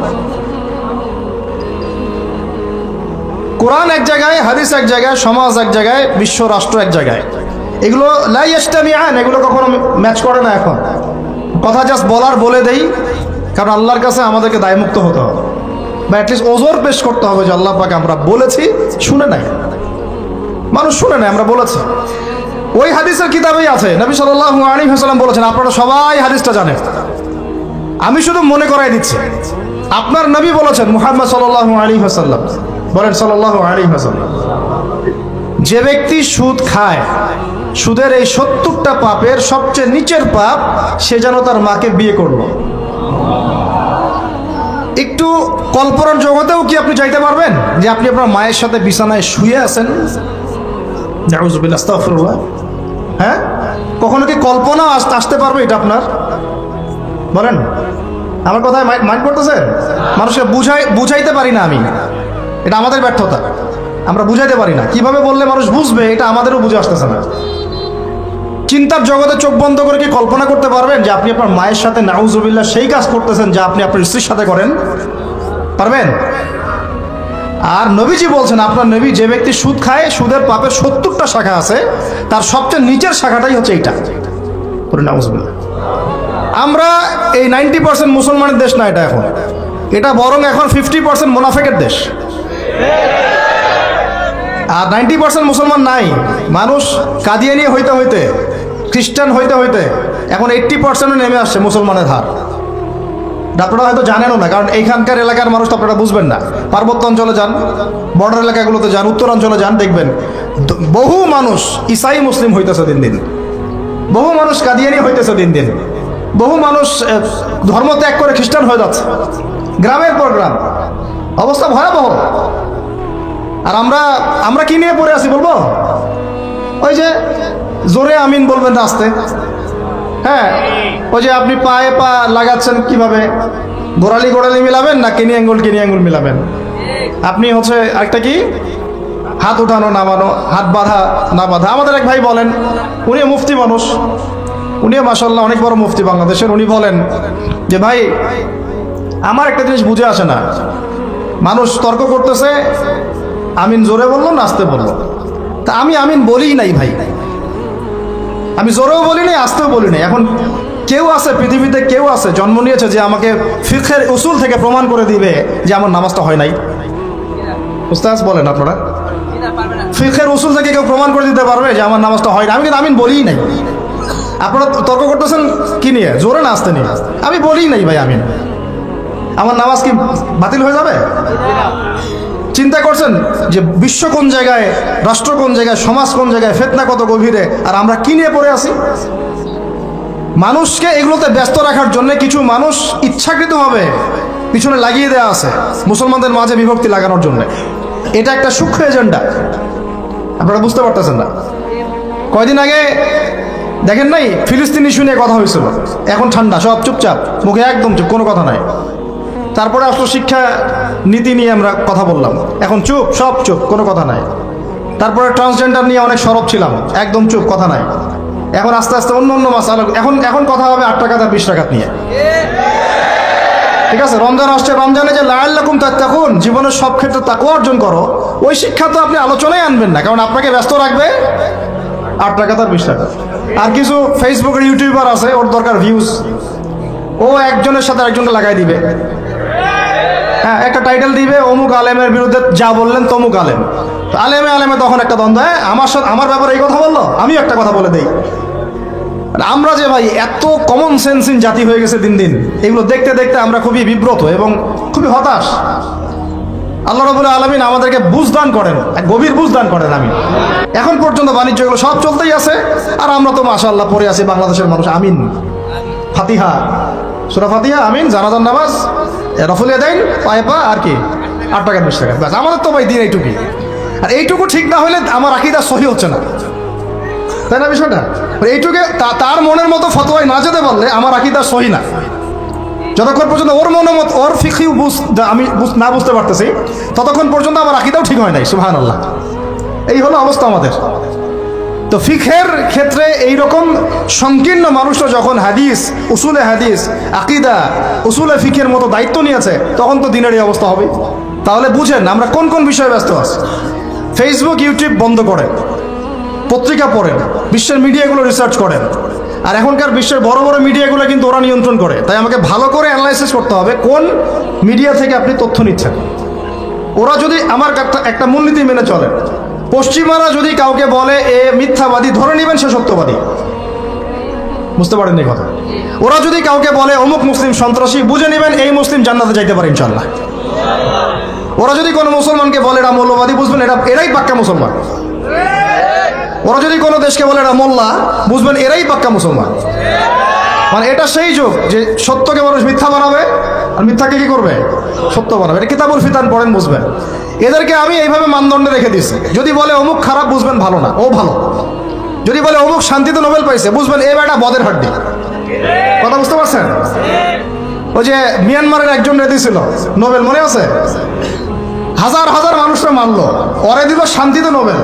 কোরআন এক জায়গায়, হাদিস এক জায়গায়, সমাজ এক জায়গায়, বিশ্ব রাষ্ট্র এক জায়গায়। এগুলো লা ইয়াস্তামিআন, এগুলো কখনো ম্যাচ করে না। এখন কথা জাস্ট বলে দেই, কারণ আল্লাহর কাছে আমাদেরকে দায়মুক্ত হতে হবে, বা অ্যাটলিস্ট ওজোর পেশ করতে হবে যে আল্লাহ পাক আমরা বলেছি, শুনে নাই, মানুষ শুনে নাই, আমরা বলেছি। ওই হাদিসের কিতাবেই আছে, নবী সাল্লাল্লাহু আলাইহি ওয়াসাল্লাম বলেছেন, আপনারা সবাই হাদিসটা জানেন, আমি শুধু মনে করাই দিচ্ছি। আপনার নবী বলেছেন, মুহাম্মদ সাল্লাল্লাহু আলাইহি ওয়াসাল্লাম বলেন, সাল্লাল্লাহু আলাইহি ওয়াসাল্লাম, যে ব্যক্তি সুদ খায়, সুদের এই 70টা পাপের সবচেয়ে নিচের পাপ, সে যেন তার মাকে বিয়ে করলো। একটু কল্পনার জগতেও কি আপনি চাইতে পারবেন যে আপনি আপনার মায়ের সাথে বিছানায় শুয়ে আছেন? নাউযুবিল্লাহ, আস্তাগফিরুল্লাহ। হ্যাঁ, কখনো কি কল্পনা আসতে পারবে এটা আপনার? বলেন, আমার কথায় মাইন্ড করতেছে? মানুষকে বুঝাইতে পারি না আমি, এটা আমাদের ব্যর্থতা, আমরা বুঝাইতে পারি না। কিভাবে বললে মানুষ বুঝবে, এটা আমাদেরও বুঝে আসতেছে না। চিন্তার জগতে চোখ বন্ধ করে কি কল্পনা করতে পারবেন যে আপনি আপনার মায়ের সাথে নাউযুবিল্লাহ সেই কাজ করতেছেন যা আপনি আপনার স্ত্রীর সাথে করেন? পারবেন? আর নবীজি বলছেন, আপনার নবী, যে ব্যক্তি সুদ খায়, সুদের পাপের 70টা শাখা আছে, তার সবচেয়ে নিচের শাখাটাই হচ্ছে এইটা। নাউযুবিল্লাহ। আমরা এই 90% মুসলমানের দেশ না এটা এখন, এটা বরং এখন 50% মুনাফিকের দেশ। আর 90% মুসলমান নাই। মানুষ কাদিয়ানি হইতে হইতে, খ্রিস্টান হইতে হইতে এখন 80% নেমে আসছে মুসলমানের হার। আপনারা হয়তো জানেনও না, কারণ এইখানকার এলাকার মানুষ তো আপনারা বুঝবেন না। পার্বত্য অঞ্চলে যান, বর্ডার এলাকাগুলোতে যান, উত্তরাঞ্চলে যান, দেখবেন বহু মানুষ ইসাই মুসলিম হইতেছে দিন দিন, বহু মানুষ কাদিয়ানি হইতেছে দিন দিন, বহু মানুষ ধর্ম ত্যাগ করে খ্রিস্টান হয়ে যাচ্ছে, গ্রামের পর গ্রাম। অবস্থা ভয়াবহ। আর আমরা কি নিয়ে পড়ে আছি বলবো? ওই যে জোরে আমিন বলবেন না আস্তে? হ্যাঁ, ওই যে আপনি পায়ে পা লাগাচ্ছেন কিভাবে? গোড়ালি মিলাবেন না কেনি আঙ্গুল মিলাবেন? আপনি হচ্ছে একটা কি, হাত উঠানো নামানো, হাত বাঁধা না বাঁধা। আমাদের এক ভাই বলেন, উনি মুফতি মানুষ, উনিও মাশাআল্লাহ অনেক বড় মুফতি বাংলাদেশের। উনি বলেন যে ভাই আমার একটা জিনিস বুঝে আসে না, মানুষ তর্ক করতেছে, আমিন জোরে বললো না আস্তে বললো, তা আমি আমিন বলিই নাই ভাই, আমি জোরেও বলি নাই আস্তেও বলি নাই। এখন কেউ আছে পৃথিবীতে, কেউ আছে জন্ম নিয়েছে যে আমাকে ফিকহের উসুল থেকে প্রমাণ করে দিবে যে আমার নামাজটা হয় নাই? উস্তাদ বলেন আপনারা, ফিকহের উসুল থেকে কেউ প্রমাণ করে দিতে পারবে যে আমার নামাজটা হয় না? আমি কিন্তু আমিন বলিই নাই। আপনারা তর্ক করতেছেন কি নিয়ে, জোরে না আসতে নিয়ে? আমি বলিই নাই ভাই আমিন, আমার নামাজ কি বাতিল হয়ে যাবে? চিন্তা করছেন যে বিশ্ব কোন জায়গায়, রাষ্ট্র কোন জায়গায়, সমাজ কোন জায়গায়, ফিতনা কত গভীরে, আর আমরা কি নিয়ে পড়ে আছি? মানুষকে এগুলোতে ব্যস্ত রাখার জন্য কিছু মানুষ ইচ্ছাকৃতভাবে পিছনে লাগিয়ে দেওয়া আছে মুসলমানদের মাঝে বিভক্তি লাগানোর জন্য। এটা একটা সূক্ষ্ম এজেন্ডা, আপনারা বুঝতে পারতেছেন না। কয়দিন আগে দেখেন নাই ফিলিস্তিন ইস্যু নিয়ে কথা হয়েছিল, এখন ঠান্ডা, সব চুপচাপ, মুখে একদম চুপ, কোনো কথা নাই। তারপরে আসলো শিক্ষা নীতি নিয়ে আমরা কথা বললাম, এখন চুপ, সব চুপ, কোনো কথা নাই। তারপরে ট্রান্সজেন্ডার নিয়ে অনেক সরব ছিলাম, একদম চুপ, কথা নাই। এখন আস্তে আস্তে অন্য অন্য মাসালা, এখন কথা হবে 8 টাকা 20 টাকা নিয়ে। ঠিক আছে, রমজান আসছে, রমজানে যে লাআল্লাকুম তাত্তাকুন, জীবনের সব ক্ষেত্রে তাকওয়া অর্জন করো, ওই শিক্ষা তো আপনি আলোচনায় আনবেন না, কারণ আপনাকে ব্যস্ত রাখবে 8 টাকা 20 টাকা। আর কিছু ফেসবুকের ইউটিউবার আছে, ওর দরকার ভিউজ, ও একজনের সাথে আরেকজনকে লাগাই দিবে। হ্যাঁ, একটা টাইটেল দিবে, অমুক আলেমের বিরুদ্ধে যা বললেন তমুক আলেম। আলেমে আলেমে তখন একটা দ্বন্দ্ব, আমার সাথে আমার ব্যাপারে এই কথা বললো, আমি একটা কথা বলে দেই। আমরা যে ভাই এত কমন সেন্সিং জাতি হয়ে গেছে দিন দিন, এগুলো দেখতে দেখতে আমরা খুবই বিব্রত এবং খুবই হতাশ। আল্লাহ রাব্বুল আলামিন আমাদেরকে বুঝদান করেন, গভীর বুঝদান করেন। আমি এখন পর্যন্ত বাণিজ্য এগুলো সব চলতেই আছে, আর আমরা তো মাশাআল্লাহ পড়ে আছি বাংলাদেশের মানুষ আমিন, ফাতিহা, সূরা ফাতিহা, আমিন, জানাজার নামাজ, রফুল ইয়াদাইন, পায়ে পা, আর কি 8 টাকা 20 টাকা, ব্যাস। আমাদের তো ভাই দিন এইটুকুই, আর এইটুকু ঠিক না হলে আমার আকীদা সহি হচ্ছে না, তাই না বিষয়টা? এইটুকু তার মনের মতো ফতোয়ায় না যেতে পারলে আমার আকীদা সহি না। যতক্ষণ পর্যন্ত ওর মনের মতো, ওর ফিকহি আমি না বুঝতে পারতেছি, ততক্ষণ পর্যন্ত আমার আকীদাও ঠিক হয় নাই। সুবহানাল্লাহ, এই হলো অবস্থা আমাদের। তো ফিকহের ক্ষেত্রে এইরকম সংকীর্ণ মানুষরা যখন হাদিস, উসুলে হাদিস, আকীদা, উসুলে ফিকহের মতো দায়িত্ব নিয়েছে, তখন তো দিনের এই অবস্থা হবে। তাহলে বুঝেন আমরা কোন কোন বিষয়ে ব্যস্ত আছি। ফেসবুক ইউটিউব বন্ধ করেন, পত্রিকা পড়েন, বিশ্বের মিডিয়াগুলো রিসার্চ করেন। আর এখনকার বিশ্বের বড় বড় মিডিয়াগুলো কিন্তু ওরা নিয়ন্ত্রণ করে, তাই আমাকে ভালো করে অ্যানালাইসিস করতে হবে কোন মিডিয়া থেকে আপনি তথ্য নিচ্ছেন। ওরা যদি আমার একটা মূলনীতি মেনে চলে, পশ্চিমারা যদি কাউকে বলে এ মিথ্যাবাদী, ধরে নেবেন সে সত্যবাদী। বুঝতে পারেন এই কথা? ওরা যদি কাউকে বলে অমুক মুসলিম সন্ত্রাসী, বুঝে নেবেন এই মুসলিম জান্নাতে যাইতে পারে ইনশাআল্লাহ। ওরা যদি কোনো মুসলমানকে বলে এরা মৌলবাদী, বুঝবেন এরাই পাক্কা মুসলমান। ওরা যদি কোনো দেশকে বলে এরা মোল্লা, বুঝবেন এরাই পাক্কা মুসলমান। মানে এটা সেই যুগ যে সত্যকে মানুষ মিথ্যা বানাবে, আর মিথ্যাকে কি করবে? সত্য বানাবে। এটা কিতাবুল ফিতান পড়েন, বুঝবেন। এদেরকে আমি এইভাবে মানদণ্ডে রেখে দিয়েছি। যদি বলে অমুক খারাপ, বুঝবেন ভালো না, ও ভালো। যদি বলে অমুক শান্তিতে নোবেল পাইছে, বুঝবেন এ বেটা বদের হাড্ডি। কথা বুঝতে পারছেন? ওই যে মিয়ানমারের একজন রেদি ছিল নোবেল, মনে আছে? হাজার হাজার মানুষরা মানলো, ওরে দিল শান্তিতে নোবেল।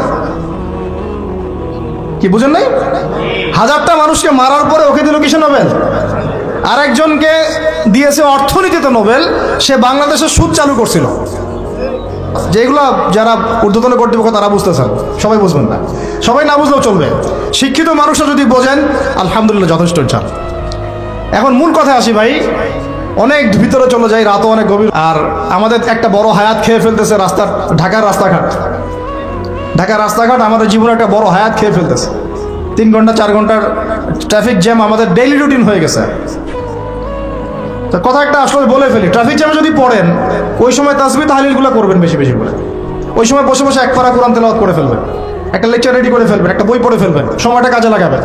কি বুঝেন নাই? 1000টা মানুষকে মারার পরে ওকে দিল কিসে নোবেল? আর একজনকে দিয়েছে অর্থনীতিতে নোবেল, সে বাংলাদেশের সুদ চালু করছিল। যেগুলো যারা ঊর্ধ্বতন কর্তৃপক্ষ তারা বুঝতেছেন, সবাই বুঝবেন না, সবাই না বুঝলেও চলবে। শিক্ষিত মানুষরা যদি বোঝেন আলহামদুলিল্লাহ, যথেষ্ট ইনশাআল্লাহ। এখন মূল কথায় আসি ভাই, অনেক ভিতরে চলে যাই, রাতও অনেক গভীর। আর আমাদের একটা বড় হায়াত খেয়ে ফেলতেছে ঢাকার রাস্তাঘাট। ঢাকার রাস্তাঘাট আমাদের জীবনে একটা বড় হায়াত খেয়ে ফেলতেছে। 3 ঘন্টা 4 ঘন্টার ট্রাফিক জ্যাম আমাদের ডেইলি রুটিন হয়ে গেছে। তো কথা একটা আসলে বলে ফেলি, ট্রাফিক জ্যামে যদি পড়েন, ওই সময় তাসবিহ তাহলিলগুলো করবেন বেশি বেশি করে। ওই সময় বসে বসে 1 পারা কোরআন তেলাওয়াত করে ফেলবেন, একটা লেকচার রেডি করে ফেলবেন, একটা বই পড়ে ফেলবেন, সময়টা কাজে লাগাবেন।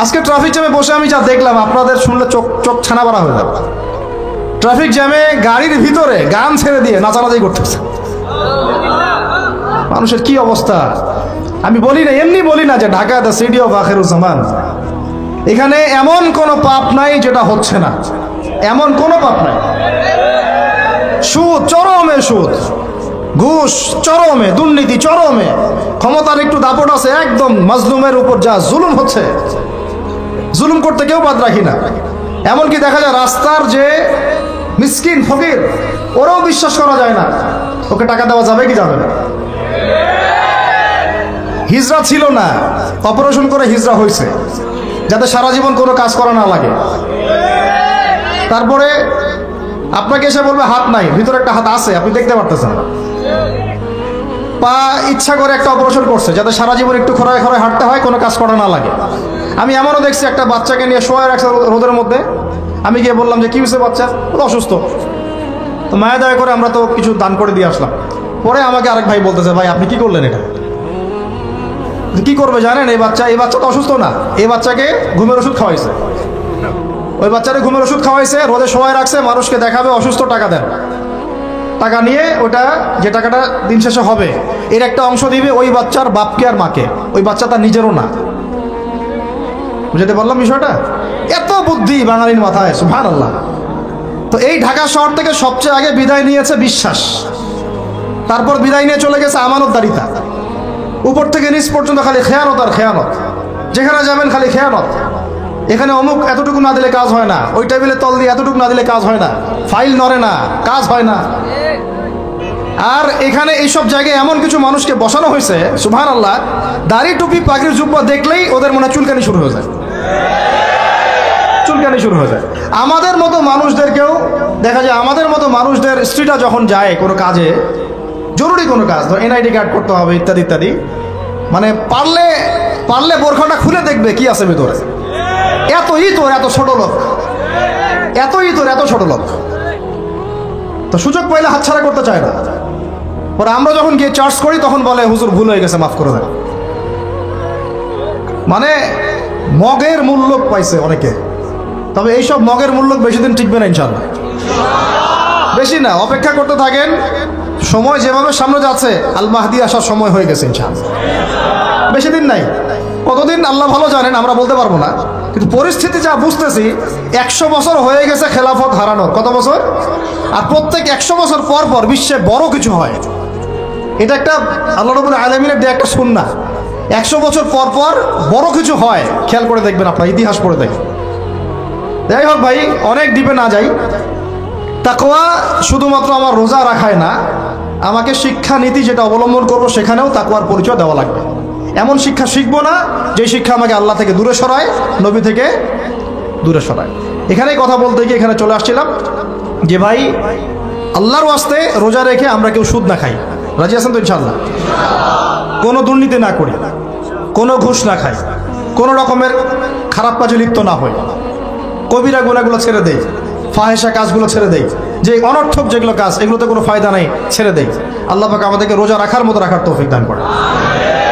আজকে ট্রাফিক জ্যামে বসে আমি যা দেখলাম, আপনাদের শুনলে চোখ ছানা বাড়া হয়ে যাবে। ট্রাফিক জ্যামে গাড়ির ভিতরে গান ছেড়ে দিয়ে নাচানাচি করতেছে। মানুষের কি অবস্থা! আমি বলি না, এমনি বলি না যে Dhaka the city of Akhiruzzaman. এখানে এমন কোনো পাপ নাই যেটা হচ্ছে না, এমন কোনো পাপ নাই। সুদ চরমে, সুদ, ঘুষ চরমে, দুর্নীতি চরমে, ক্ষমতার একটু দাপট আছে, একদম মাজলুমের উপর যা জুলুম হচ্ছে, জুলুম করতে কেউ বাদ রাখি না। এমনকি দেখা যায় রাস্তার যে মিসকিন ফকির, ওরাও বিশ্বাস করা যায় না ওকে টাকা দেওয়া যাবে কি যাবে না। হিজরা ছিল না, অপারেশন করে হিজরা হয়েছে, যাতে সারা জীবন কোনো কাজ করা না লাগে। তারপরে আপনাকে এসে বলবে হাত নাই, ভিতরে একটা হাত আছে, আপনি দেখতে পারতেছেন না। পা ইচ্ছা করে একটা অপারেশন করছে, যাতে সারা জীবন একটু খরায় খরায় হাঁটতে হয়, কোনো কাজ করা না লাগে। আমি এমনও দেখছি একটা বাচ্চাকে নিয়ে শোয়া রাখছে রোদের মধ্যে। আমি গিয়ে বললাম যে কি হয়েছে বাচ্চা, ও অসুস্থ। তো মায়া দয়া করে আমরা তো কিছু দান করে দিয়ে আসলাম। পরে আমাকে আরেক ভাই বলতেছে, ভাই আপনি কি করলেন এটা? কি করবে জানেন, এই বাচ্চা তো অসুস্থ না, এই বাচ্চাকে ঘুমের ওষুধ খাওয়াইছে। ওই বাচ্চারে ঘুমের ওষুধ খাওয়াইছে, রোদে শোয়ায় রাখছে, মানুষকে দেখাবে অসুস্থ, টাকা দেন। টাকা নিয়ে ওটা যে টাকাটা দিন শেষে হবে এর একটা অংশ দিবে ওই বাচ্চার বাপকে আর মাকে। ওই বাচ্চা তার নিজেরও না। বুঝতে পারলাম বিষয়টা? এত বুদ্ধি বাঙালির মাথায়, সুবহানাল্লাহ। তো এই ঢাকা শহর থেকে সবচেয়ে আগে বিদায় নিয়েছে বিশ্বাস, তারপর বিদায় নিয়ে চলে গেছে আমানতদারিতা। উপর থেকে নিচ পর্যন্ত খালি খেয়ানত আর খেয়ানত, যেখানে যাবেন খালি খেয়ানত। এখানে অমুক এতটুকু না দিলে কাজ হয় না, ওই টেবিলে তল দিয়ে এতটুকু না দিলে কাজ হয় না, ফাইল নড়ে না, কাজ হয় না। আর এখানে এইসব জায়গায় এমন কিছু মানুষকে বসানো হয়েছে, সুবহানাল্লাহ, দাড়ি টুপি পাগড়ির জুব্বা দেখলেই ওদের মনে চুলকানি শুরু হয়ে যায়, চুলকানি শুরু হয়ে যায়। আমাদের মতো মানুষদেরকেও দেখা যায়, আমাদের মতো মানুষদের স্ত্রীটা যখন যায় কোনো কাজে, জরুরি কোনো কাজ, ধর এনআইডি কার্ড করতে হবে ইত্যাদি ইত্যাদি, মানে পারলে বোরখাটা খুলে দেখবে কি আছে ভিতরে। এতই তোর এত ছোট লোক, এতই তোর এত ছোট লোক, তো সুযোগ পাইলে হাতছাড়া করতে চায় না। পরে আমরা যখন গিয়ে চার্জ করি তখন বলে হুজুর ভুল হয়ে গেছে, মাফ করে দেন। মানে মগের মূল্য পাইছে অনেকে, তবে এইসব মগের মূল্য বেশি দিন টিকবে না ইনশাআল্লাহ। বেশি না, অপেক্ষা করতে থাকেন। সময় যেভাবে সামনে যাচ্ছে, আল মাহদি আসার সময় হয়ে গেছে ইনশাআল্লাহ। বেশি দিন নাই, কতদিন আল্লাহ ভালো জানেন, আমরা বলতে পারবো না। কিন্তু পরিস্থিতি যা বুঝতেছি, 100 বছর হয়ে গেছে খেলাফত হারানোর। কত বছর? আর প্রত্যেক 100 বছর পর পর বিশ্বে বড় কিছু হয়। এটা একটা আল্লাহ রাব্বুল আলামিনের দেয়া একটা সুন্নাহ। 100 বছর পর পর বড় কিছু হয়, খেয়াল করে দেখবেন, আপনার ইতিহাস পড়ে দেখবেন। যাই হোক ভাই, অনেক ডিপে না যাই। তাকওয়া শুধুমাত্র আমার রোজা রাখায় না, আমাকে শিক্ষা নীতি যেটা অবলম্বন করবো সেখানেও তাকওয়ার পরিচয় দেওয়া লাগবে। এমন শিক্ষা শিখবো না যে শিক্ষা আমাকে আল্লাহ থেকে দূরে সরায়, নবী থেকে দূরে সরায়। এখানেই কথা বলতে গিয়ে এখানে চলে আসছিলাম যে ভাই, আল্লাহর ওয়াস্তে রোজা রেখে আমরা কেউ সুদ না খাই। রাজি আছেন তো ইনশাআল্লাহ? কোনো দুর্নীতি না করি, কোনো ঘুষ না খাই, কোনো রকমের খারাপ কাজে লিপ্ত না হই, কবিরা গুনাহগুলো ছেড়ে দেই, ফাহেসা কাজগুলো ছেড়ে দেই, যে অনর্থক যেগুলো কাজ এগুলোতে কোনো ফায়দা নেই ছেড়ে দেই। আল্লাহ পাক আমাদেরকে রোজা রাখার মতো রাখার তৌফিক দান করেন।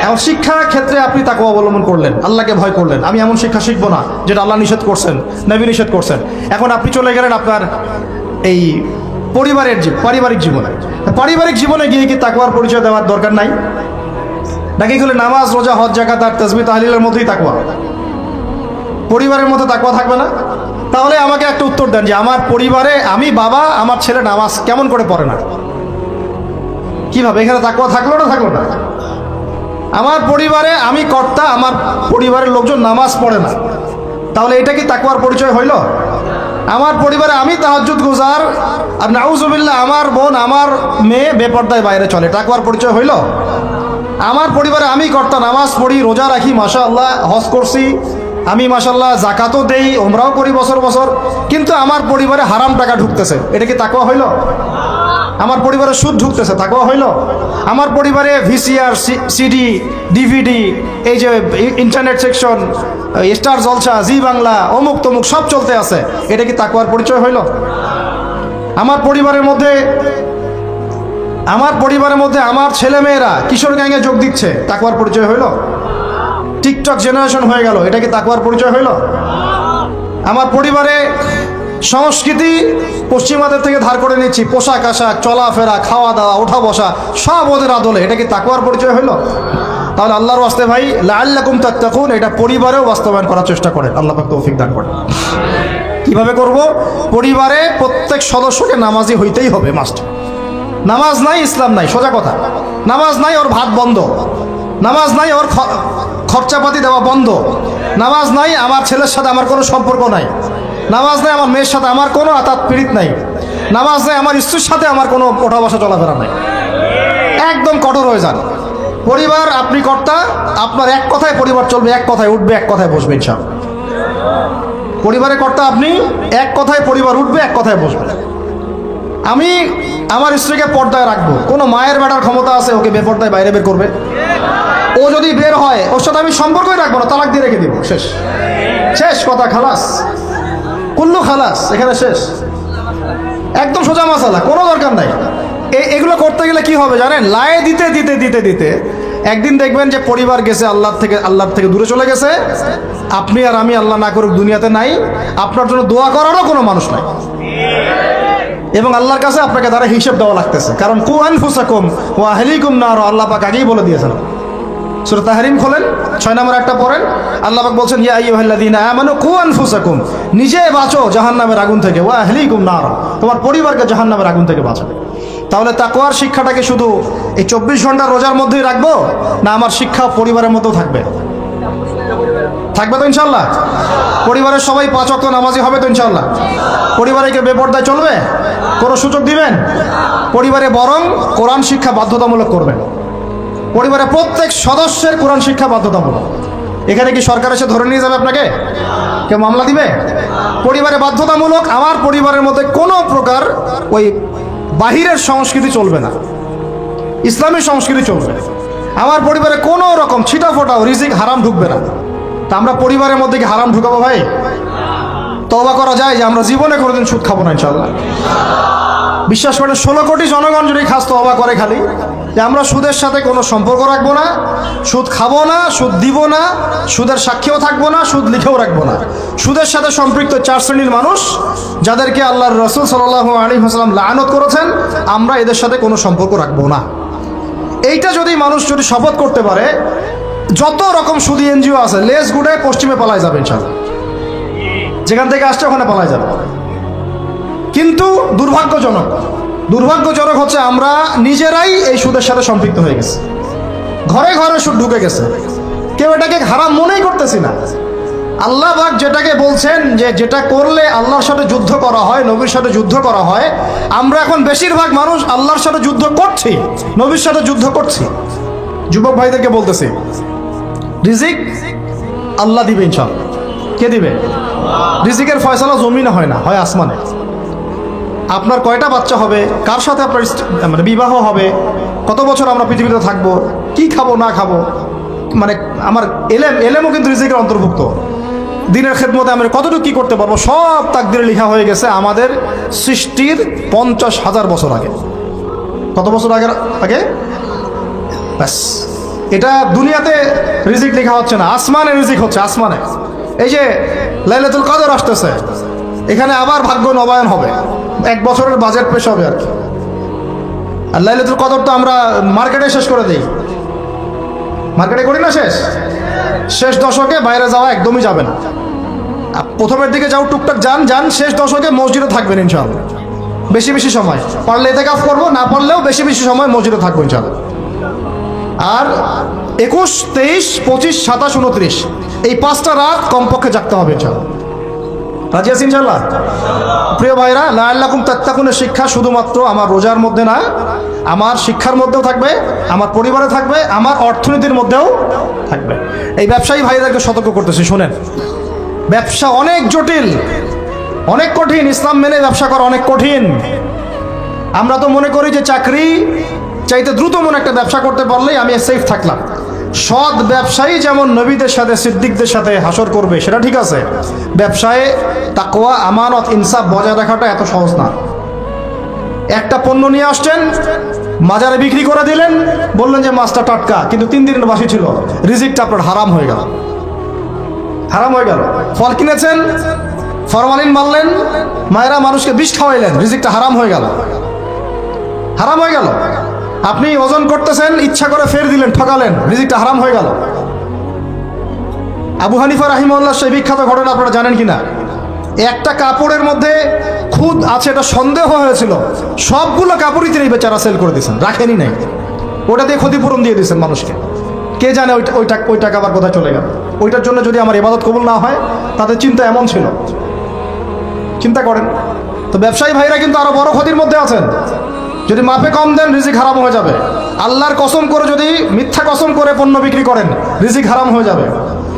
এমন শিক্ষা ক্ষেত্রে আপনি তাকওয়া অবলম্বন করলেন, আল্লাহকে ভয় করলেন, আমি এমন শিক্ষা শিখবো না যেটা আল্লাহ নিষেধ করছেন, নবী নিষেধ করছেন। এখন আপনি চলে গেলেন আপনার এই পারিবারিক জীবনে। পারিবারিক জীবনে গিয়ে কি তাকওয়ার পরিচয় দেওয়ার দরকার নাই? নাকি এগুলো নামাজ, রোজা, হজ, যাকাত আর তাসবিহ তাহলিলের মধ্যেই তাকওয়া? পরিবারের মধ্যে তাকওয়া থাকবে না? তাহলে আমাকে একটা উত্তর দেন যে আমার পরিবারে আমি বাবা, আমার ছেলে নামাজ কেমন করে পড়ে না, কিভাবে? এখানে তাকওয়া থাকলো না থাকলো না? আমার পরিবারে আমি কর্তা, আমার পরিবারের লোকজন নামাজ পড়ে না, তাহলে এটা কি তাকওয়ার পরিচয় হইল? আমার পরিবারে আমি তাহাজ্জুদ গুজার, আর নাউজুবিল্লাহ আমার বোন, আমার মেয়ে বেপর্দায় বাইরে চলে, তাকওয়ার পরিচয় হইল? আমার পরিবারে আমি কর্তা, নামাজ পড়ি, রোজা রাখি, মাশাআল্লাহ, হজ করছি আমি, মাশাআল্লাহ, যাকাতও দেই, ওমরাও করি বছর বছর, কিন্তু আমার পরিবারে হারাম টাকা ঢুকতেছে, এটা কি তাকওয়া হইল? আমার পরিবারে সুদ ঢুকতেছে, তাকওয়া হইল? আমার পরিবারে ভিসিআর, সিডি, ডিভিডি, এই যে ইন্টারনেট সেকশন, স্টার জলসা, জি বাংলা, অমুক তমুক সব চলতে আছে, এটা কি তাকওয়ার পরিচয় হইল? আমার পরিবারের মধ্যে আমার ছেলে মেয়েরা কিশোর গ্যাংয়ে যোগ দিচ্ছে, তাকওয়ার পরিচয় হইল? টিকটক জেনারেশন হয়ে গেল, এটা কি তাকওয়ার পরিচয় হইল? আমার পরিবারে সংস্কৃতি পশ্চিমাদের থেকে ধার করে নিচ্ছি, পোশাক আশাক, চলাফেরা, খাওয়া দাওয়া, ওঠা বসা সব ওদের আদলে, এটা কি তাকওয়ার পরিচয় হইল? তাহলে আল্লাহর ওয়াস্তে ভাই, লাআল্লাকুম তাত্তাকুন, এটা পরিবারেও বাস্তবায়ন করার চেষ্টা করেন, আল্লাহ পাক তৌফিক দান করেন। কিভাবে করব? পরিবারে প্রত্যেক সদস্যকে নামাজি হইতেই হবে, মাস্ট। নামাজ নাই ইসলাম নাই, সোজা কথা। নামাজ নাই, ওর ভাত বন্ধ। নামাজ নাই, ওর খরচাপাতি দেওয়া বন্ধ। নামাজ নাই, আমার ছেলের সাথে আমার কোনো সম্পর্ক নাই। নামাজ নাই, আমার মেয়ের সাথে আমার কোনো আতাত পীড়িত নাই। নামাজ নাই, আমার স্ত্রীর সাথে আমার কোনো ওঠা বসা চলাফেরা নাই। একদম কঠোর হয়ে যান। পরিবার, আপনি কর্তা, আপনার এক কথায় পরিবার চলবে, এক কথায় উঠবে, এক কথায় বসবে ইনশাআল্লাহ। পরিবারের কর্তা আপনি, এক কথায় পরিবার উঠবে, এক কথায় বসবে। আমি আমার স্ত্রীকে পর্দায় রাখবো, কোনো মায়ের বেটার ক্ষমতা আছে ওকে বেপর্দায় বাইরে বের করবে? ও যদি বের হয় ওর সাথে আমি সম্পর্কই রাখবো না, তালাক দিয়ে রেখে দিব, শেষ। শেষ কথা, খালাস, কুল্লু খালাস, এখানে শেষ। একদম সোজা মাসালা, কোনো দরকার নাই। এগুলো করতে গেলে কি হবে জানেন? লায়ে দিতে দিতে দিতে দিতে একদিন দেখবেন যে পরিবার গেছে আল্লাহর থেকে দূরে চলে গেছে। আপনি আর আমি আল্লাহ না করুক দুনিয়াতে নাই, আপনার জন্য দোয়া করারও কোনো মানুষ নাই, এবং আল্লাহর কাছে আপনাকে দ্বারা হিসেব দেওয়া লাগতেছে। কারণ কু আনফুসাকুম ওয়া আহলিকুম নার, আল্লাহ পাক আগেই বলে দিয়েছেন। সূরা তাহরিম খোলেন, 6 নম্বর একটা পড়েন। আল্লাহ পাক বলছেন ইয়া আইয়ুহাল্লাযীনা আমানু কু আনফুসাকুম, নিজে বাঁচো জাহান্নামের আগুন থেকে, ওয়া আহলিকুম নার, তোমার পরিবারকে জাহান্নামের আগুন থেকে বাঁচাবে। তাহলে তাকওয়ার শিক্ষাটাকে শুধু এই 24 ঘন্টা রোজার মধ্যেই রাখবো, না আমার শিক্ষা পরিবারের মধ্যেও থাকবে? থাকবে তো ইনশাআল্লাহ? পরিবারের সবাই 5 ওয়াক্ত নামাজি হবে তো ইনশাআল্লাহ? পরিবারে কে বেপর্দায় চলবে? কোনো সুযোগ দিবেন? পরিবারে বরং কোরআন শিক্ষা বাধ্যতামূলক করবেন। পরিবারের প্রত্যেক সদস্যের কোরআন শিক্ষা বাধ্যতামূলক। এখানে কি সরকার এসে ধরে নিয়ে যাবে আপনাকে? কেউ মামলা দিবে? পরিবারে বাধ্যতামূলক। আমার পরিবারের মধ্যে কোনো প্রকার ওই বাহিরের সংস্কৃতি চলবে না, ইসলামী সংস্কৃতি চলবে। আমার পরিবারে কোনো রকম ছিটাফোটাও রিজিক হারাম ঢুকবে না। তা আমরা পরিবারের মধ্যে কি হারাম ঢুকাবো ভাই? তওবা করা যায় যে আমরা জীবনে কোনোদিন সুদ খাবো না ইনশাআল্লাহ। বিশ্বাস করেন 16 কোটি জনগণ যদি খাস তওবা করে খালি যে আমরা সুদের সাথে কোনো সম্পর্ক রাখবো না, সুদ খাবো না, সুদ দিব না, সুদের সাক্ষীও থাকবো না, সুদ লিখেও রাখবো না। সুদের সাথে সম্পৃক্ত 4 শ্রেণীর মানুষ, যাদেরকে আল্লাহর রাসূল সাল্লাল্লাহু আলাইহি ওয়াসাল্লাম লাআনত করেছেন, আমরা এদের সাথে কোনো সম্পর্ক রাখবো না। এইটা যদি মানুষ যদি শপথ করতে পারে, যত রকম সুদী এনজিও আছে লেজ গুড়ে পশ্চিমে পালায় যাবে ইনশাআল্লাহ। যেখান থেকে আসছে ওখানে পালায় যাবে। কিন্তু দুর্ভাগ্যজনক হচ্ছে আমরা নিজেরাই এই সুদের সাথে সম্পৃক্ত হয়ে গেছি। ঘরে ঘরে সুদ ঢুকে গেছে, কেউ এটাকে হারাম মনেই করতেছি না। আল্লাহ পাক যেটাকে বলছেন যে যেটা করলে আল্লাহর সাথে যুদ্ধ করা হয়, নবীর সাথে যুদ্ধ করা হয়, আমরা এখন বেশিরভাগ মানুষ আল্লাহর সাথে যুদ্ধ করছি, নবীর সাথে যুদ্ধ করছি। যুবক ভাইদেরকে বলতেছি, রিজিক আল্লাহ দিবে ইনশাআল্লাহ। কে দিবে? রিজিকের ফয়সালা জমিনে হয় না, হয় আসমানে। আপনার কয়টা বাচ্চা হবে, কার সাথে আপনার মানে বিবাহ হবে, কত বছর আমরা পৃথিবীতে থাকবো, কি খাবো না খাবো, মানে আমার এলেমও কিন্তু রিজিকের অন্তর্ভুক্ত। দিনের খেদমতে আমরা কতটুকু কি করতে পারবো, সব তাকদিরে লেখা হয়ে গেছে আমাদের সৃষ্টির 50,000 বছর আগে। কত বছর আগে? ব্যাস। এটা দুনিয়াতে রিজিক লেখা হচ্ছে না, আসমানে রিজিক হচ্ছে, আসমানে। এই যে লাইলাতুল কদর আসতেছে, এখানে আবার ভাগ্য নবায়ন হবে, 1 বছরের বাজেট পেশ হবে আর কি। আর লাইলাতুল কদর তো আমরা মার্কেটে শেষ করে দিই, মার্কেটে করি না শেষ দশকে বাইরে যাওয়া একদমই যাবে না। প্রথমের দিকে যাও টুকটাক যান, শেষ দশকে মসজিদে থাকবেন ইনশাআল্লাহ। বেশি সময় পারলে ইতিকাফ করবো, না পারলেও বেশি সময় মসজিদে থাকবো ইনশাআল্লাহ। আর 21, 23, 25, 27, 29 এই 5টা রাত কমপক্ষে জাগতে হবে ইনশাআল্লাহ। রাজি আছি ইনশাআল্লাহ? প্রিয় ভাইরা, লাআল্লাকুম তাত্তাকুনের শিক্ষা শুধুমাত্র আমার রোজার মধ্যে না, আমার শিক্ষার মধ্যেও থাকবে, আমার পরিবারে থাকবে, আমার অর্থনীতির মধ্যেও থাকবে। এই ব্যবসায়ী ভাইদেরকে সতর্ক করতেছি, শোনেন, ব্যবসা অনেক জটিল, অনেক কঠিন। ইসলাম মেনে ব্যবসা করা অনেক কঠিন। আমরা তো মনে করি যে চাকরি চাইতে দ্রুত মনে একটা ব্যবসা করতে পারলেই আমি সেফ থাকলাম। সৎ ব্যবসায়ী যেমন নবীদের সাথে সিদ্দিকদের সাথে হাসর করবে, সেটা ঠিক আছে। ব্যবসায় তাকওয়া, আমানত, ইনসাফ বজায় রাখাটা এত সহজ না। একটা পণ্য নিয়ে আসছেন, বাজারে বিক্রি করে দিলেন, বললেন যে মাছটা টাটকা, কিন্তু 3 দিনের বাসি ছিল, রিজিকটা আপনার হারাম হয়ে গেল। ফল কিনেছেন, ফরমালিন মারলেন, মায়েরা মানুষকে বিষ খাওয়াইলেন, রিজিকটা হারাম হয়ে গেল। আপনি ওজন করতেছেন, ইচ্ছা করে ফের দিলেন, ঠকালেন, রিজিকটা হারাম হয়ে গেল। আবু হানিফা রাহিমাহুল্লাহ সেই বিখ্যাত ঘটনা আপনারা জানেন কিনা? একটা কাপড়ের মধ্যে খুদ আছে, এটা সন্দেহ হয়েছিল, সবগুলো কাপড়ই তিনি বেচারা সেল করে দিয়েছেন, রাখেনি নাই, ওটা দিয়ে ক্ষতিপূরণ দিয়ে দিয়েছেন মানুষকে। কে জানে ওই টাকা আবার কোথায় চলে গেল। ওইটার জন্য যদি আমার ইবাদত কবুল না হয়, তাদের চিন্তা এমন ছিল। চিন্তা করেন তো, ব্যবসায়ী ভাইরা কিন্তু আরো বড় ক্ষতির মধ্যে আছেন। যদি মাপে কম দেন, রিজিক হারাম হয়ে যাবে। আল্লাহর কসম করে যদি মিথ্যা কসম করে পণ্য বিক্রি করেন, রিজিক হারাম হয়ে যাবে।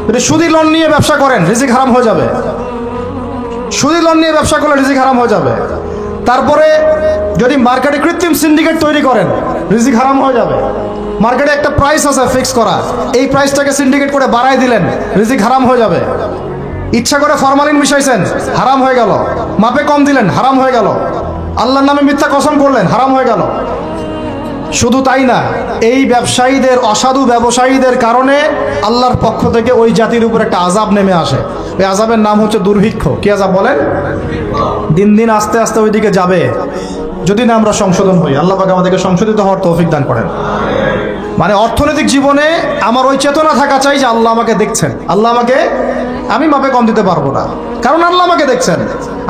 যদি সুদি লোন নিয়ে ব্যবসা করেন, রিজিক হারাম হয়ে যাবে। সুদি লোন নিয়ে ব্যবসা করলে রিজিক হারাম হয়ে যাবে। তারপরে যদি মার্কেটে কৃত্রিম সিন্ডিকেট তৈরি করেন, রিজিক হারাম হয়ে যাবে। মার্কেটে একটা প্রাইস আছে ফিক্স করা, এই প্রাইসটাকে সিন্ডিকেট করে বাড়াই দিলেন, রিজিক হারাম হয়ে যাবে। ইচ্ছা করে ফরমালিন মিশাইছেন, হারাম হয়ে গেল। মাপে কম দিলেন, হারাম হয়ে গেল। আল্লাহর নামে মিথ্যা কসম করলেন, হারাম হয়ে গেল। শুধু তাই না, এই ব্যবসায়ীদের, অসাধু ব্যবসায়ীদের কারণে আল্লাহর পক্ষ থেকে ওই জাতির উপর একটা আযাব নেমে আসে। ওই আযাবের নাম হচ্ছে দুর্ভিক্ষ। কি আযাব বলেন? দিন দিন আস্তে আস্তে ওইদিকে যাবে, যদি না আমরা সংশোধন হই। আল্লাহ পাক আমাদেরকে সংশোধিত হওয়ার তৌফিক দান করেন। মানে অর্থনৈতিক জীবনে আমার ওই চেতনা থাকা চাই যে আল্লাহ আমাকে দেখছেন। আল্লাহ আমাকে, আমি মাপে কম দিতে পারবো না, কারণ আল্লাহ আমাকে দেখছেন।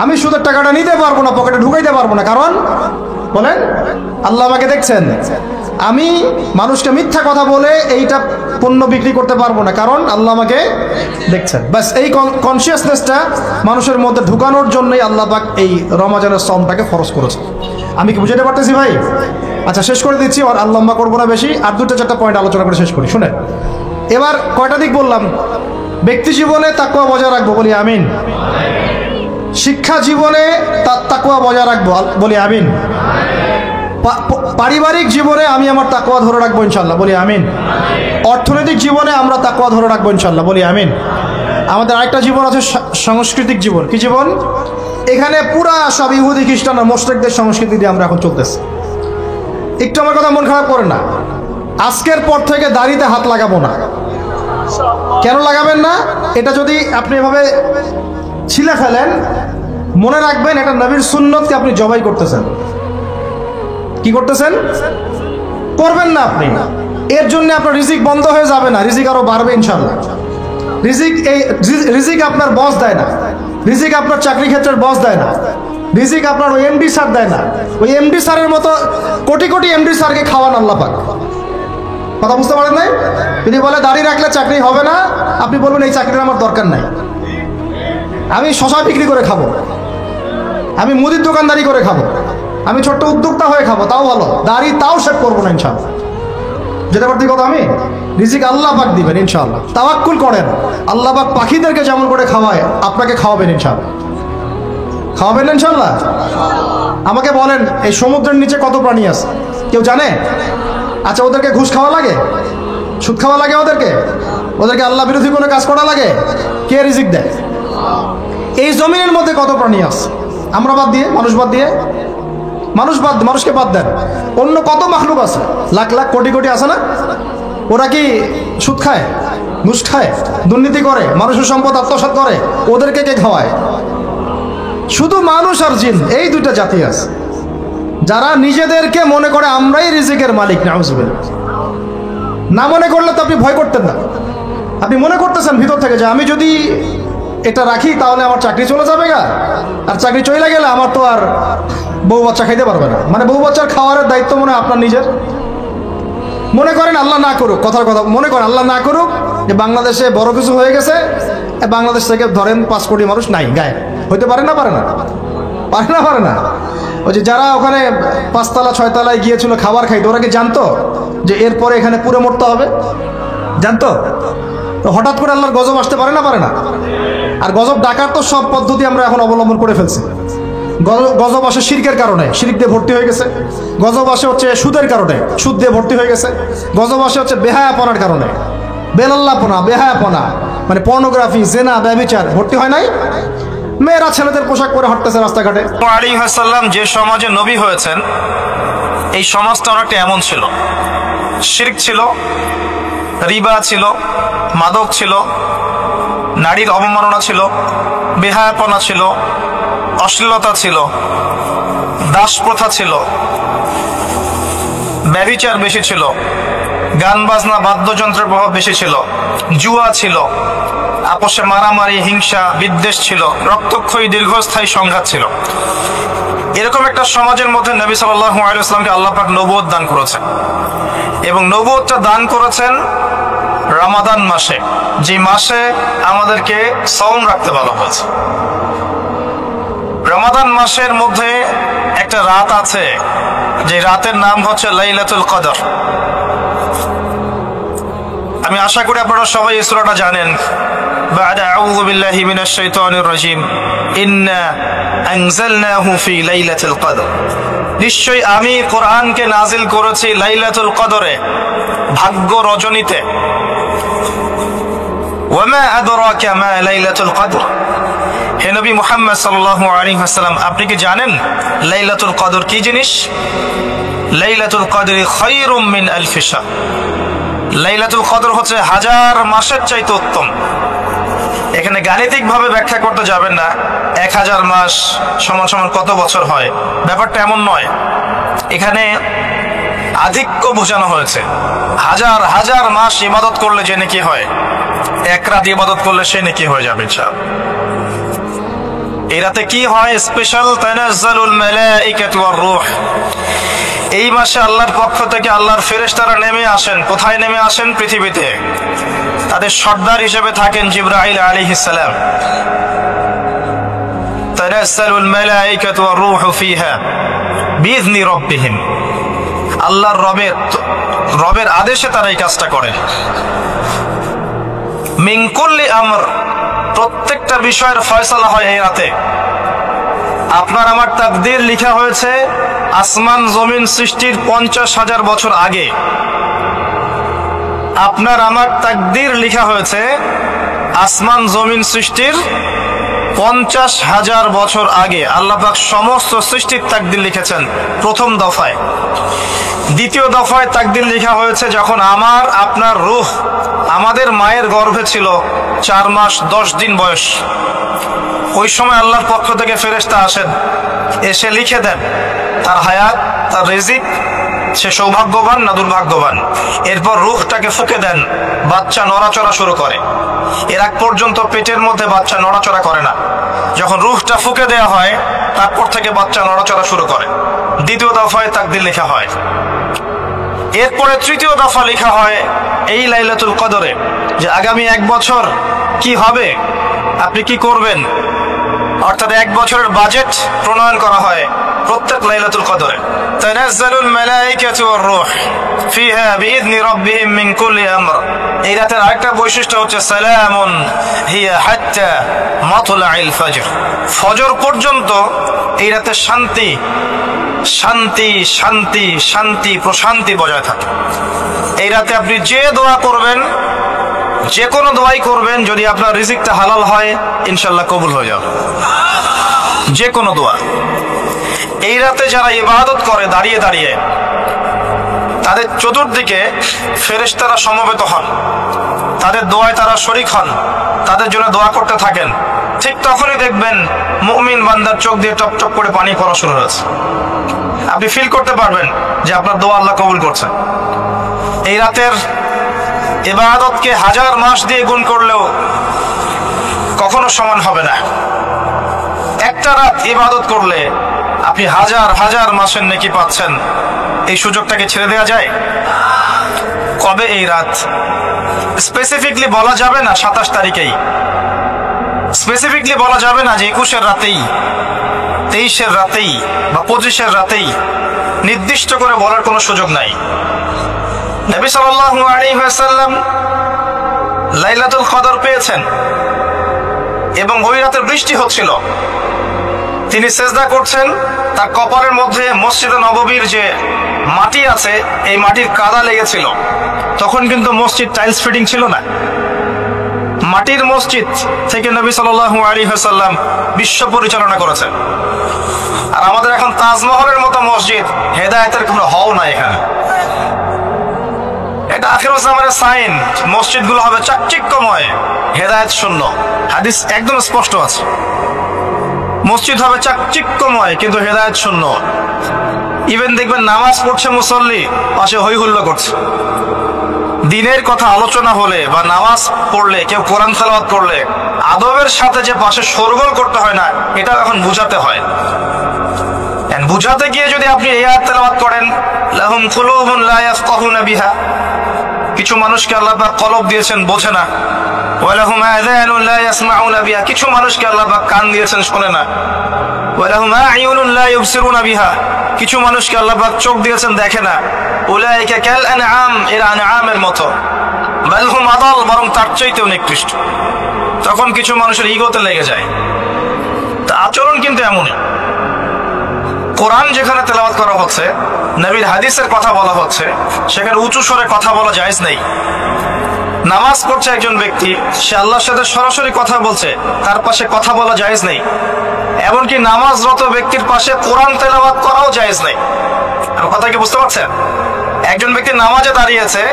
আমি সুদের টাকাটা নিতে পারবো না, পকেটে ঢুকাইতে পারবো না, কারণ বলেন আল্লাহ আমাকে দেখছেন। আমি মানুষকে মিথ্যা কথা বলে এইটা পণ্য বিক্রি করতে পারবো না, কারণ আল্লাহ আমাকে দেখছেন। বাস এই কনসিয়াসনেসটা মানুষের মধ্যে ঢুকানোর জন্যই আল্লাহ পাক এই রমজানের সওমটাকে ফরজ করেছে। আমি কি বুঝাতে পারতেছি ভাই? আচ্ছা, শেষ করে দিচ্ছি, আর আর লম্বা করবো না বেশি। আর দুটো চারটা পয়েন্ট আলোচনা করে শেষ করি, শুনেন। এবার কয়টা দিক বললাম? ব্যক্তি জীবনে তাকওয়া বজায় রাখবো, বলি আমিন। শিক্ষা জীবনে তাকওয়া বজায় রাখবো, বলি আমিন। পারিবারিক জীবনে আমি আমার তাকওয়া ধরে রাখবো ইনশাল্লাহ, বলি আমিন। অর্থনৈতিক জীবনে আমরা তাকওয়া ধরে রাখবো ইনশাল্লাহ, বলি আমিন। আমাদের আরেকটা জীবন আছে, সাংস্কৃতিক জীবন। কি জীবন? এখানে পুরা সব ইহুদি খ্রিস্টান আর মুশরিকদের সংস্কৃতি দিয়ে আমরা এখন চলতেছি। একটু আমার কথা মন খারাপ করে না, আজকের পর থেকে দাড়িতে হাত লাগাবো না। কেন লাগাবেন না? এটা যদি আপনি এভাবে ছিলে ফেলেন, মনে রাখবেন এটা নবীর সুন্নতকে আপনি জবাই করতেছেন। কি করতেছেন? করবেন না আপনি। এর জন্য আপনার রিজিক বন্ধ হয়ে যাবে না, রিজিক আরো বাড়বে ইনশাআল্লাহ। রিজিক আপনার বস দেয় না, রিজিক আপনার চাকরি ক্ষেত্রের বস দেয় না, রিজিক আপনার ওই এমডি স্যার দেয় না। ওই এমডি স্যারের মতো কোটি কোটি এমডি স্যারকে খাওয়ান আল্লাহ পাক। কথা বুঝতে পারেন নাই? তিনি বলে দাঁড়িয়ে রাখলে চাকরি হবে না, আপনি বলবেন এই চাকরির আমার দরকার নাই, আমি শশা বিক্রি করে খাবো, আমি মুদির দোকানদারি করে খাবো, আমি ছোট্ট উদ্যোক্তা হয়ে খাবো, তাও ভালো, দাড়ি তাও শেভ করবো না ইনশাআল্লাহ। যেটা পারতি কথা, আমি রিজিক আল্লাহ পাক দিবেন ইনশাআল্লাহ। তাওয়াক্কুল করেন, আল্লাহ পাক পাখিদেরকে যেমন করে খাওয়ায় আপনাকে খাওয়াবেন ইনশাআল্লাহ। খাওয়াবেন ইনশাআল্লাহ। আমাকে বলেন, এই সমুদ্রের নিচে কত প্রাণী আছে কেউ জানে? আচ্ছা, ওদেরকে ঘুষ খাওয়া লাগে, সুদ খাওয়া লাগে, ওদেরকে আল্লাহ বিরোধী কোনো কাজ করা লাগে? কে রিজিক দেয়? এই জমিনের মধ্যে কত প্রাণী আছে? আমরা বাদ দিয়ে, মানুষকে বাদ দেন, অন্য কত মাখলুক আছে, লাখ লাখ কোটি কোটি আছে না? ওরা কি সুদ খায়, ঘুষ খায়, দুর্নীতি করে, মানুষের সম্পদ আত্মসাৎ করে? ওদেরকে কে খাওয়ায়? শুধু মানুষ আর জিন, এই দুইটা জাতি আছে যারা নিজেদেরকে মনে করে আমরাই রিজিকের মালিক। নাউজুবিল্লাহ। না মনে করলে তো আপনি ভয় করতেন না। আপনি মনে করতেছেন ভিতর থেকে যে আমি যদি এটা রাখি তাহলে আমার চাকরি চলে যাবে গা, আর চাকরি চলে গেলে আমার তো আর বউ বাচ্চা খাইতে পারবে না। মানে বউ বাচ্চার খাওয়ারের দায়িত্ব মনে হয় আপনার নিজের। মনে করেন আল্লাহ না করুক, কথার কথা, মনে করেন আল্লাহ না করুক যে বাংলাদেশে বড় কিছু হয়ে গেছে, বাংলাদেশ থেকে ধরেন 5 কোটি মানুষ নাই, গায়ে হইতে পারে না? পারে না। ওই যে যারা ওখানে 5 তলা 6 তলায় গিয়েছিল খাবার খাইতে, ওরা কি জানতো যে এরপরে এখানে পুরো মরতে হবে? জানতো? তো হঠাৎ করে আল্লাহর গজব আসতে পারে না? আর গজব ডাকার তো সব পদ্ধতি আমরা এখন অবলম্বন করে ফেলছি। গজব আসে শিরকের কারণে, শিরক দিয়ে ভর্তি হয়ে গেছে। গজব আসে হচ্ছে সুদের কারণে, সুদ দিয়ে ভর্তি হয়ে গেছে। গজব আসে হচ্ছে বেহায়াপনার কারণে, বেলাল্লাপনা, বেহায়াপনা, মানে পর্নোগ্রাফি, জেনা, ব্যভিচার, ভর্তি হয় নাই? মেয়েরা ছেলেদের পোশাক পরে হাঁটতেছে রাস্তাঘাটে। আলাইহিস সালাম যে সমাজে নবী হয়েছেন, এই সমাজটা অনেকটা এমন ছিল। শিরক ছিল, রিবা ছিল, মাদক ছিল, নারীর অবমাননা ছিল, বেহায়াপনা ছিল, অশ্লীলতা ছিল, দাস প্রথা ছিল, ব্যভিচার বেশি ছিল, গান বাজনা বাদ্যযন্ত্রের প্রভাব বেশি ছিল, জুয়া ছিল, আপোষে মারামারি, হিংসা, বিদ্বেষ ছিল, রক্তক্ষয়ী দীর্ঘস্থায়ী সংঘাত ছিল। এরকম একটা সমাজের মধ্যে নবী সাল্লাল্লাহু আলাইহি ওয়াসাল্লামকে আল্লাহ পাক নবুয়ত দান করেছেন, এবং নবুয়তটা দান করেছেন রমাদান মাসে, যে মাসে আমাদেরকে সওম রাখতে বলা হয়েছে। রমাদান মাসের মধ্যে একটা রাত আছে, যে রাতের নাম হচ্ছে লাইলাতুল কদর। আমি আশা করি আপনারা সবাই এই সূরাটা জানেন। বা'দা আউযু বিল্লাহি মিনাশ শাইতানির রাজীম, ইন্না আনজালনাহু ফি লাইলাতুল কদর। নিশ্চয়ই আমি কোরআনকে নাজিল করেছি লাইলাতুল কদরে, ভাগ্য রজনীতে। ওয়া মা আদরাকা মা লাইলাতুল কদর। হে নবী মুহাম্মদ সাল্লাল্লাহু আলাইহি ওয়াসাল্লাম, আপনি কি জানেন লাইলাতুল কদর কি জিনিস? লাইলাতুল কদরি খায়রুম মিন আলফি শাহর। লাইলাতুল কদর হচ্ছে 1000 মাসের চাইতে উত্তম। এখানে গাণিতিক ভাবে ব্যাখ্যা করতে যাবেন না 1000 মাস সমান সমান কত বছর হয়, ব্যাপারটা এমন নয়। এখানে আধিক্য বোঝানো হয়েছে। 1000 মাস ইবাদত করলে যে নেকি হয়, এক রাত ইবাদত করলে সে নেকি হয়ে যাবে ইনশাআল্লাহ। এই রাতে কি হয় স্পেশাল? তানাজ্জালুল মালাইকাতু ওয়ার রূহ। এই মাসে আল্লাহর পক্ষ থেকে আল্লাহর ফেরেশতারা নেমে আসেন। কোথায় নেমে আসেন? পৃথিবীতে। তাদের সর্দার হিসেবে থাকেন জিবরাইল আলাইহিস সালাম। তানাজ্জালুল মালাইকাতু ওয়ার রূহু ফিহা বিইذনি রাব্বিহিম। আল্লাহর রবের আদেশে তারা এই কাজটা করে। মিন কুল্লি আমর, প্রত্যেকটা বিষয়ের ফয়সালা হয় এই রাতে। আপনার আমার তাকদীর লেখা হয়েছে আসমান জমিন সৃষ্টির 50,000 বছর আগে। আপনার আমার তাকদীর লেখা হয়েছে আসমান জমিন সৃষ্টির 50,000 বছর আগে। আল্লাহ পাক সমস্ত সৃষ্টির তাকদীর লিখেছেন প্রথম দফায়। দ্বিতীয় দফায় তাকদীর লেখা হয়েছে যখন আমার আপনার রূহ আমাদের মায়ের গর্ভে ছিল 4 মাস 10 দিন বয়স। ওই সময় আল্লাহর পক্ষ থেকে ফেরেশতা আসেন, এসে লিখে দেন তার হায়াত, তার রিজিক, সে সৌভাগ্যবান না দুর্ভাগ্যবান। এরপর রূহটাকে ফুঁকে দেন, বাচ্চা নড়াচড়া শুরু করে। এর আগ পর্যন্ত পেটের মধ্যে বাচ্চা নড়াচড়া করে না। যখন রূহটা ফুঁকে দেওয়া হয় তারপর থেকে বাচ্চা নড়াচড়া শুরু করে। দ্বিতীয় দফায় তাকদীর লেখা হয়। এরপরে তৃতীয় দফা লেখা হয় এই লাইলাতুল কদরে, যে আগামী 1 বছর কি হবে, আপনি কি করবেন। অর্থাৎ 1 বছরের বাজেট প্রণয়ন করা হয় প্রত্যেক লাইলাতুল কদরে। তানাজ্জালুল মালাইকাতু ওয়ার রূহ ফিহা বিইذনি রাব্বিহিম মিন কুল্লি আমর। এই রাতের আরেকটা বৈশিষ্ট্য হচ্ছে সালামুন হিয়া হাত্তা মাতলাইল ফজর। ফজর পর্যন্ত এই রাতে শান্তি শান্তি শান্তি শান্তি প্রশান্তি বজায় থাকে। এই রাতে আপনি যে দোয়া করবেন, যে কোনো দোয়াই করবেন, যদি আপনার রিজিকটা হালাল হয় ইনশাআল্লাহ কবুল হয়ে যাবে যে কোনো দোয়া। এই রাতে যারা ইবাদত করে দাঁড়িয়ে দাঁড়িয়ে, তাদের চতুর্দিকে ফেরেশতারা সমবেত হন, তাদের দোয়ায় তারা শরীক হন, তাদের জন্য দোয়া করতে থাকেন। ঠিক তখনই দেখবেন মুমিন বান্দার চোখ দিয়ে টপ টপ করে পানি পড়া শুরু হয়েছে। আপনি ফিল করতে পারবেন যে আপনার দোয়া আল্লাহ কবুল করছেন। এই রাতের ইবাদতকে 1000 মাস দিয়ে গুণ করলেও কখনো সমান হবে না। একটা রাত ইবাদত করলে আপনি 1000 মাসের নেকি পাচ্ছেন। এই সুযোগটাকে ছেড়ে দেওয়া যায়? কবে এই রাত স্পেসিফিকলি বলা যাবে না 27 তারিখেই, স্পেসিফিকলি বলা যাবে না যে 21-এর রাতেই, 23-এর রাতেই বা 25-এর রাতেই। নির্দিষ্ট করে বলার কোনো সুযোগ নাই। নবী সাল্লাল্লাহু আলাইহি ওয়াসাল্লাম লাইলাতুল কদর পেয়েছেন এবং ওই রাতে বৃষ্টি হচ্ছিল। তিনি সিজদা করছেন, তার কপালের মধ্যে মসজিদে নববীর যে মাটি আছে এই মাটির কাদা লেগেছিল। তখন কিন্তু মসজিদ টাইলস ফিটিং ছিল না। মাটির মসজিদ থেকে নবী সাল্লাল্লাহু আলাইহি ওয়াসাল্লাম বিশ্ব পরিচালনা করেছেন। আর আমাদের এখন তাজমহলের মতো মসজিদ, হেদায়েতের কোনো হও না এখানে। এটা আখিরুজ জামানের সাইন। মসজিদগুলো হবে চাকচিক্যময়, হেদায়েত শূন্য। হাদিস একদম স্পষ্ট আছে, মসজিদ হবে চাকচিক্যময় কিন্তু হেদায়েত শূন্য। ইভেন দেখবেন নামাজ পড়ছে মুসল্লি, পাশে হই হুল্লো করছে। দিনের কথা আলোচনা হলে বা নামাজ পড়লে, কেউ কোরআন তেলাওয়াত করলে আদবের সাথে যে পাশে শোরগোল করতে হয় না, এটা এখন বুঝাতে হয়। বুঝাতে গিয়ে যদি আপনি এই আয়াত তেলাওয়াত করেন, লাহুম কুলুবুন লা ইয়াফকাহুনা বিহা, কিছু মানুষকে আল্লাহ পাক কলব দিয়েছেন, বোঝে না। ওয়ালাহুম আযানুন লা ইয়াসমাউনা বিহা, কিছু মানুষকে আল্লাহ পাক কান দিয়েছেন, শোনে না। ওয়ালাহুম আ'য়ুনুন লা ইউবসিরুনা বিহা, কিছু মানুষকে আল্লাহ পাক চোখ দিয়েছেন, দেখে না। উলাইকা কাল আনআম, এরা আনআমের মতো। বাল হুম আদাল, বরং তার চাইতেও নিকৃষ্ট। তখন কিছু মানুষের ইগোতে লেগে যায়। তা আচরণ কিন্তু এমনই। কোরআন যেখানে তেলাওয়াত করা হচ্ছে, নবীর হাদিসের কথা বলা হচ্ছে, সেখানে উঁচু স্বরে কথা বলা জায়েজ নেই। নামাজ পড়ছে একজন ব্যক্তি, সে আল্লাহর সাথে সরাসরি কথা বলছে, তার পাশে কথা বলা জায়েজ নেই। এমনকি নামাজরত ব্যক্তির পাশে কোরআন তেলাওয়াত করাও জায়েজ নেই। আর কথা কি বুঝতে পারছেন? একজন ব্যক্তি নামাজে দাঁড়িয়েছে,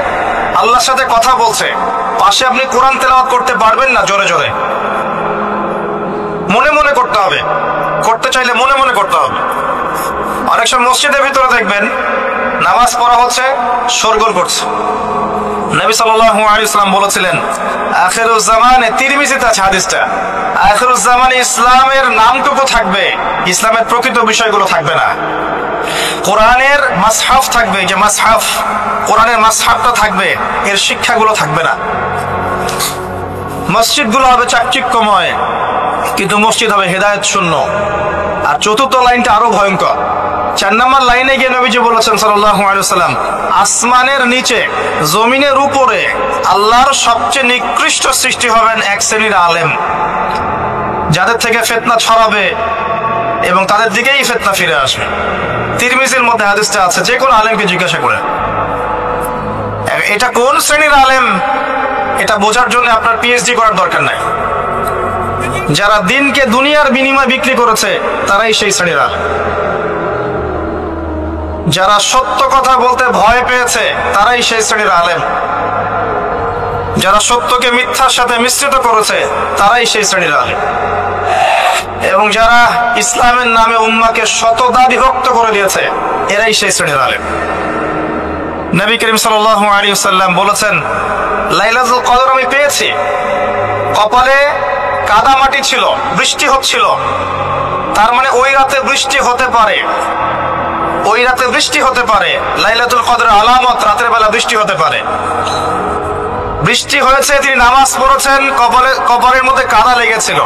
আল্লাহর সাথে কথা বলছে, পাশে আপনি কোরআন তেলাওয়াত করতে পারবেন না জোরে জোরে। মনে মনে করতে হবে, করতে চাইলে মনে মনে করতে হবে। অনেক সময় মসজিদের ভিতরে দেখবেন নামাজ পড়া হচ্ছে, শোরগোল করছে। নবী সাল্লাল্লাহু আলাইহি ওয়াসাল্লাম বলেছিলেন, আখিরুজ জামানে, তিরমিজিতে আছে হাদিসটা, আখিরুজ জামানে ইসলামের নামটুকু থাকবে, ইসলামের প্রকৃত বিষয়গুলো থাকবে না। কোরআনের মাসহাফ থাকবে, যে মাসহাফ, কোরআনের মাসহাফটা থাকবে, এর শিক্ষাগুলো থাকবে না। মসজিদগুলো হবে চাকচিক্যময়, কিন্তু মসজিদ হবে হেদায়েত শূন্য। আর চতুর্থ লাইনটা আরো ভয়ঙ্কর। 4 নম্বর লাইনে গিয়ে নবীজি বলেছেন সাল্লাল্লাহু আলাইহি ওয়াসাল্লাম, আসমানের নিচে, জমিনের উপরে আল্লাহর সবচেয়ে নিকৃষ্ট সৃষ্টি হবেন এক শ্রেণীর আলেম, যাদের থেকে ফিতনা ছড়াবে এবং তাদের দিকেই ফিতনা ফিরে আসবে। তিরমিজির মধ্যে হাদিসটা আছে, যে কোনো আলেমকে জিজ্ঞাসা করে এটা কোন শ্রেণীর আলেম, এটা বোঝার জন্য আপনার পিএইচডি করার দরকার নাই। যারা দিনকে দুনিয়ার বিনিময়ে বিক্রি করেছে, তারাই সেই শ্রেণীর আলেম। যারা সত্য কথা বলতে ভয় পেয়েছে, তারাই সেই শ্রেণীর আলেম। যারা সত্যকে মিথ্যার সাথে মিশ্রিত করেছে, তারাই সেই শ্রেণীর আলেম। এবং যারা ইসলামের নামে উম্মাহকে শতদা বিভক্ত করে দিয়েছে, এরাই সেই শ্রেণীর আলেম। নবী করিম সাল্লাল্লাহু আলাইহি ওয়াসাল্লাম বলেছেন, লাইলাতুল কদর আমি পেয়েছি, কপালে কাদা মাটি ছিল, বৃষ্টি হচ্ছিল, তার মানে ওই রাতে বৃষ্টি হতে পারে, ওই রাতে বৃষ্টি হতে পারে। লাইলাতুল কদরের আলামত, রাতের বেলা বৃষ্টি হতে পারে। বৃষ্টি হয়েছে, তিনি নামাজ পড়েছেন, কপালের মধ্যে কাদা লেগেছিল,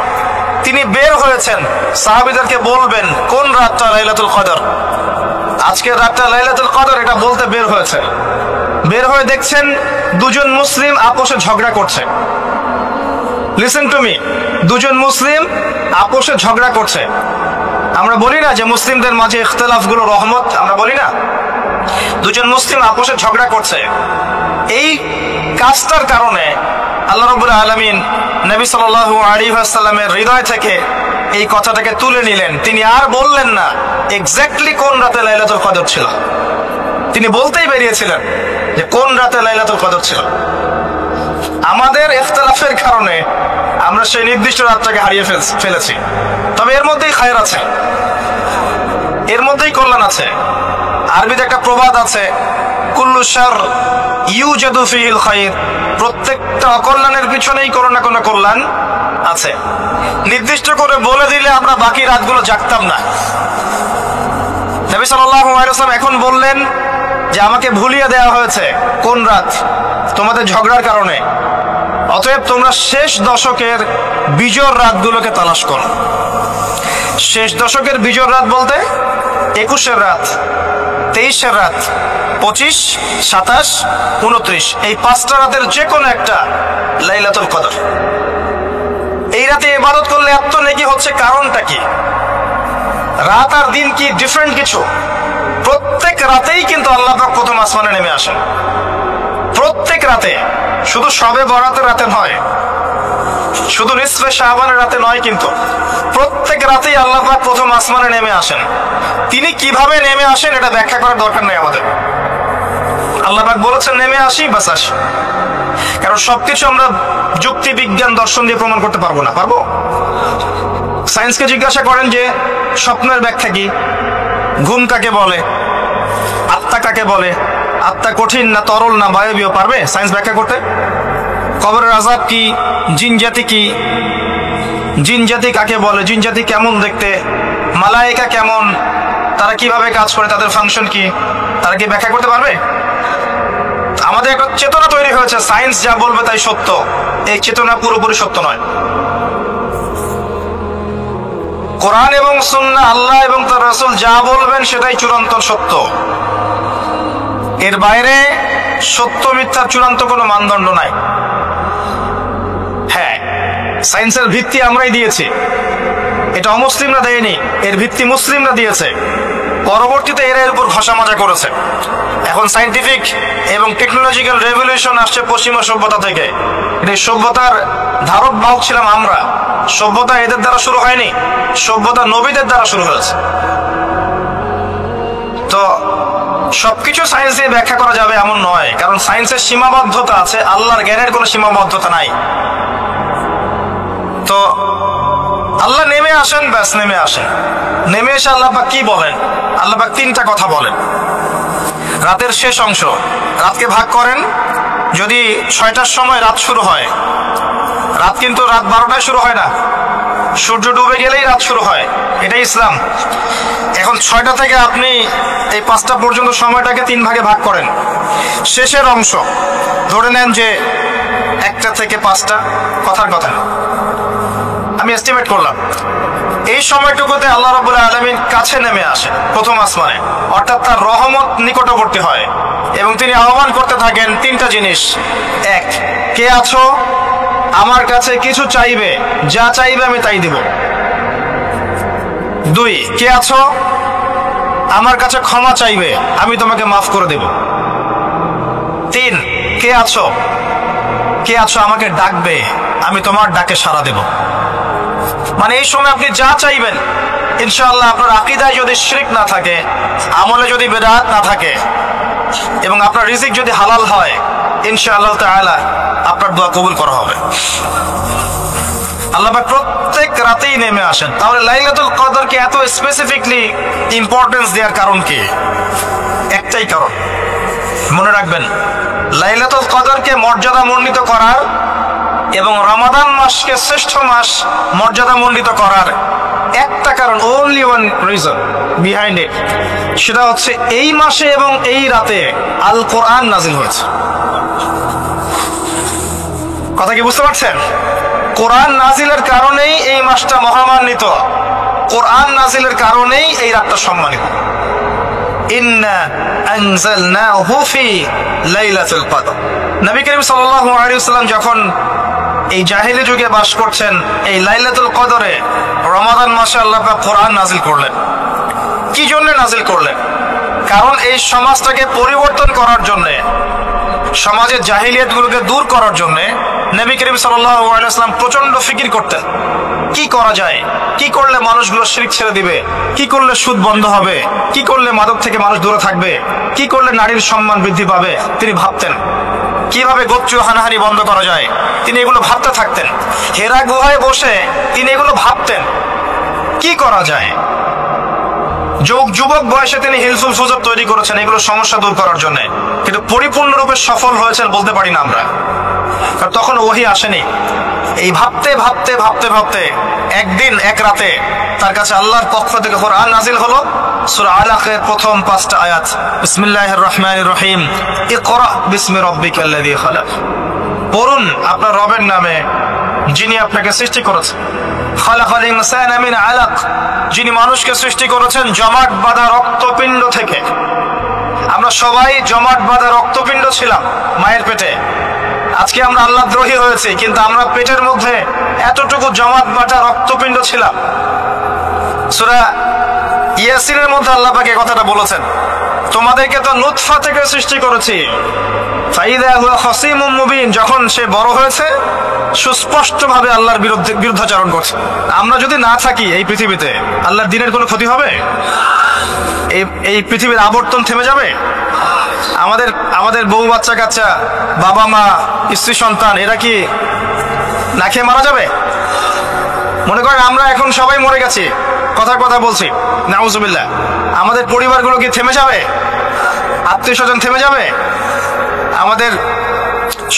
তিনি বের হয়েছেন, সাহাবীদেরকে বলবেন কোন রাতটা লাইলাতুল কদর, আজকের রাতটা লাইলাতুল কদর, এটা বলতে বের হয়েছে। বের হয়ে দেখছেন দুজন মুসলিম আপোষে ঝগড়া করছে। লিসেন টু মি, দুজন মুসলিম আপোষে ঝগড়া করছে। আমরা বলি না যে মুসলিমদের মাঝে ইখতিলাফ গুলো রহমত, আমরা বলি না? দুজন মুসলিম আপোষে ঝগড়া করছে, এই কাজটার কারণে আল্লাহ রাব্বুল আলামিন নবী সাল্লাল্লাহু আলাইহি ওয়াসাল্লামের হৃদয় থেকে এই কথাটাকে তুলে নিলেন। তিনি আর বললেন না এক্স্যাক্টলি কোন রাতে লাইলাতুল কদর ছিল, তিনি বলতেই বেরিয়েছিলেন যে কোন রাতে লাইলাতুল কদর ছিল। আমাদের ইখতিলাফের কারণে আমরা সেই নির্দিষ্ট রাতটাকে হারিয়ে ফেলেছি। তবে এর মধ্যেই খায়ের আছে, এর মধ্যেই কল্যাণ আছে। আরবিতে একটা প্রবাদ আছে, কুল্লু শার ইউজাদু ফিহিল খায়র, প্রত্যেকটা অকল্যাণের পিছনেই কোনো না কোনো কল্যাণ আছে। নির্দিষ্ট করে বলে দিলে আমরা বাকি রাতগুলো জাগতাম না। নবী সাল্লাল্লাহু আলাইহি ওয়াসাল্লাম এখন বললেন যে আমাকে ভুলিয়ে দেওয়া হয়েছে কোন রাত, তোমাদের ঝগড়ার কারণে। অতএব তোমরা শেষ দশকের বিজোড় রাতগুলোকে তালাশ করো। শেষ দশকের বিজোড় রাত বলতে 21-এর রাত, 23-এর রাত, 25, 27, 29, এই 5টা রাতের যে কোনো একটা লাইলাতুল কদর। এই রাতে ইবাদত করলে এত নেকি হচ্ছে, কারণটা কি? রাত আর দিন কি ডিফারেন্ট কিছু? প্রত্যেক রাতেই কিন্তু আল্লাহ পাক প্রথম আসমানে নেমে আসেন, প্রত্যেক রাতে, শুধু শবে বরাতের রাতে নয়, শুধু নিসফে শাবানের রাতে নয়, কিন্তু প্রত্যেক রাতেই আল্লাহ পাক প্রথম আসমানে নেমে আসেন। তিনি কিভাবে নেমে আসেন এটা ব্যাখ্যা করার দরকার নেই আমাদের। আল্লাহ পাক বলেছেন নেমে আসি, বাস আসি। কারণ সবকিছু আমরা যুক্তি, বিজ্ঞান, দর্শন দিয়ে প্রমাণ করতে পারবো না। পারবো? সায়েন্সকে জিজ্ঞাসা করেন যে স্বপ্নের ব্যাখ্যা কি, ঘুম কাকে বলে, আত্মা কাকে বলে, আত্মা কঠিন না তরল না বায়বীয়, পারবে সায়েন্স ব্যাখ্যা করতে? কবরের আযাব কি, জিন জাতি কি, জিন জাতি কাকে বলে, জিন জাতি কেমন দেখতে, মালায়েকা কেমন, তারা কিভাবে কাজ করে, তাদের ফাংশন কি, তারা কি ব্যাখ্যা করতে পারবে? আমাদের একটা চেতনা তৈরি হয়েছে সায়েন্স যা বলবে তাই সত্য। এই চেতনা পুরোপুরি সত্য নয়। কোরআন এবং সুন্নাহ, আল্লাহ এবং তার রাসূল যা বলবেন সেটাই চূড়ান্ত সত্য। এর বাইরে সত্য মিথ্যার চূড়ান্ত কোনো মানদণ্ড নাই। হ্যাঁ, সায়েন্সের ভিত্তি আমরাই দিয়েছি, এটা অমুসলিমরা দেয়নি, এর ভিত্তি মুসলিমরা দিয়েছে। পরবর্তীতে এরা এর উপর ঘষা মাজা করেছে। এখন সায়েন্টিফিক এবং টেকনোলজিক্যাল রেভলিউশন আসছে পশ্চিমা সভ্যতা থেকে। এই সভ্যতার ধারক বাহক ছিলাম আমরা। সভ্যতা এদের দ্বারা শুরু হয়নি, সভ্যতা নবীদের দ্বারা শুরু হয়েছে। তো সবকিছু সায়েন্স দিয়ে ব্যাখ্যা করা যাবে এমন নয়, কারণ সায়েন্সের সীমাবদ্ধতা আছে, আল্লাহর জ্ঞানের কোনো সীমাবদ্ধতা নাই। তো আল্লাহ নেমে আসেন, ব্যাস নেমে আসেন। নেমে এসে আল্লাহ পাক কি বলেন? আল্লাহ পাক তিনটা কথা বলেন। রাতের শেষ অংশ, রাতকে ভাগ করেন। যদি 6টার সময় রাত শুরু হয়, রাত কিন্তু রাত 12টায় শুরু হয় না, সূর্য ডুবে গেলেই রাত শুরু হয়, এটাই ইসলাম। এখন 6টা থেকে আপনি এই 5টা পর্যন্ত সময়টাকে 3 ভাগে ভাগ করেন। শেষের অংশ ধরে নেন যে 1টা থেকে 5টা, কথার কথা আমি এস্টিমেট করলাম, এই সময়টুকুতে আল্লাহ রাব্বুল আলামিন কাছে নেমে আসে প্রথম আসমানে, অর্থাৎ তার রহমত নিকটবর্তী হয় এবং তিনি আহ্বান করতে থাকেন 3টা জিনিস। 1, কে আছো আমার কাছে কিছু চাইবে, যা চাইবে আমি তাই দিব। 2, কে আছো আমার কাছে ক্ষমা চাইবে, আমি তোমাকে মাফ করে দেব। 3, কে আছো আমাকে ডাকবে, আমি তোমার ডাকে সাড়া দেব। মানে এই সময় আপনি যা চাইবেন ইনশাআল্লাহ, আপনার আকীদায় যদি শিরক না থাকে, আমলে যদি বিদআত না থাকে এবং আপনার রিজিক যদি হালাল হয়, ইনশাআল্লাহ তাআলা আপনার দোয়া কবুল করা হবে। আল্লাহ পাক প্রত্যেক রাতেই নেমে আসেন। তাহলে লাইলাতুল কদরকে এত স্পেসিফিকলি ইম্পর্টেন্স দেওয়ার কারণ কি? একটাই কারণ, মনে রাখবেন, লাইলাতুল কদরকে মর্যাদা মণ্ডিত করার এবং রমাদান মাসকে শ্রেষ্ঠ মাস মর্যাদা মণ্ডিত করার একটা কারণ, only one reason behind it, সেটা হচ্ছে এই মাসে এবং এই রাতে আল কোরআন নাজিল হয়েছে। কথা কি বুঝতে পারছেন? কোরআন নাজিলের কারণেই এই মাসটা মহামান্বিত, কোরআন নাজিলের কারণেই এই রাতটা সম্মানিত। ইন্না আনজালনাহু ফি লাইলাতুল কদর। নবী করিম সাল্লাল্লাহু আলাইহি ওয়াসাল্লাম যখন এই জাহেলি যুগে বাস করছেন, এই লাইলাতুল কদরে রমাদান মাসে আল্লাহ পাক কোরআন নাজিল করলেন। কি জন্য নাজিল করলেন? কারণ এই সমাজটাকে পরিবর্তন করার জন্য, সমাজের জাহিলিয়াত গুলোকে দূর করার জন্য নবী করিম সাল্লাল্লাহু আলাইহি ওয়াসাল্লাম প্রচন্ড ফিকির করতেন। কি করা যায়, কি করলে মানুষগুলো শিরক ছেড়ে দিবে, কি করলে সুদ বন্ধ হবে, কি করলে মাদক থেকে মানুষ দূরে থাকবে, কি করলে নারীর সম্মান বৃদ্ধি পাবে। তিনি ভাবতেন কিভাবে গোত্রীয় হানাহানি বন্ধ করা যায়, তিনি এগুলো ভাবতে থাকতেন। হেরা গুহায় বসে তিনি এগুলো ভাবতেন কি করা যায়। যুবক বয়সে তিনি হিলসুল ফুজুর তৈরি করেছেন এগুলো সমস্যা দূর করার জন্য, কিন্তু পরিপূর্ণরূপে সফল হয়েছেন বলতে পারি না আমরা, কারণ তখন ওহী আসেনি। এই ভাবতে ভাবতে ভাবতে ভাবতে একদিন এক রাতে তার কাছে আল্লাহর পক্ষ থেকে কোরআন নাজিল হলো। সূরা আলাকের প্রথম 5টা আয়াত, বিসমিল্লাহির রহমানির রহিম, ইকরা বিসমি রাব্বিকাল্লাযী খালাক। পড়ুন আপনার রবের নামে যিনি আপনাকে সৃষ্টি করেছেন। খালাকাল ইনসানা মিন আলাক, যিনি মানুষকে সৃষ্টি করেছেন জমাট বাঁধা রক্তপিণ্ড থেকে। আমরা সবাই জমাট বাঁধা রক্তপিণ্ড ছিলাম মায়ের পেটে। আজকে আমরা আল্লাহ দ্রোহী হয়েছি, কিন্তু আমরা পেটের মধ্যে এতটুকু জমাট বাঁধা রক্তপিণ্ড ছিলাম। সূরা ইয়াসিনের মধ্যে আল্লাহ পাক এই কথাটা বলেছেন, তোমাদেরকে তো নুতফা থেকে সৃষ্টি করেছি, ফাইদা হুয়া খাসীমুম মুবিন, যখন সে বড় হয়েছে সুস্পষ্টভাবে আল্লাহর বিরুদ্ধাচরণ করছে। আমরা যদি না থাকি এই পৃথিবীতে, আল্লাহর দ্বীনের কোনো ক্ষতি হবে? এই পৃথিবীর আবর্তন থেমে যাবে? আমাদের বউ বাচ্চা কাচ্চা, বাবা মা, স্ত্রী সন্তান, এরা কি না খেয়ে মারা যাবে? মনে করেন আমরা এখন সবাই মরে গেছি, কথার কথা বলছি, নাউজুবিল্লাহ, আমাদের পরিবারগুলো কি থেমে যাবে? আত্মীয় স্বজন থেমে যাবে? আমাদের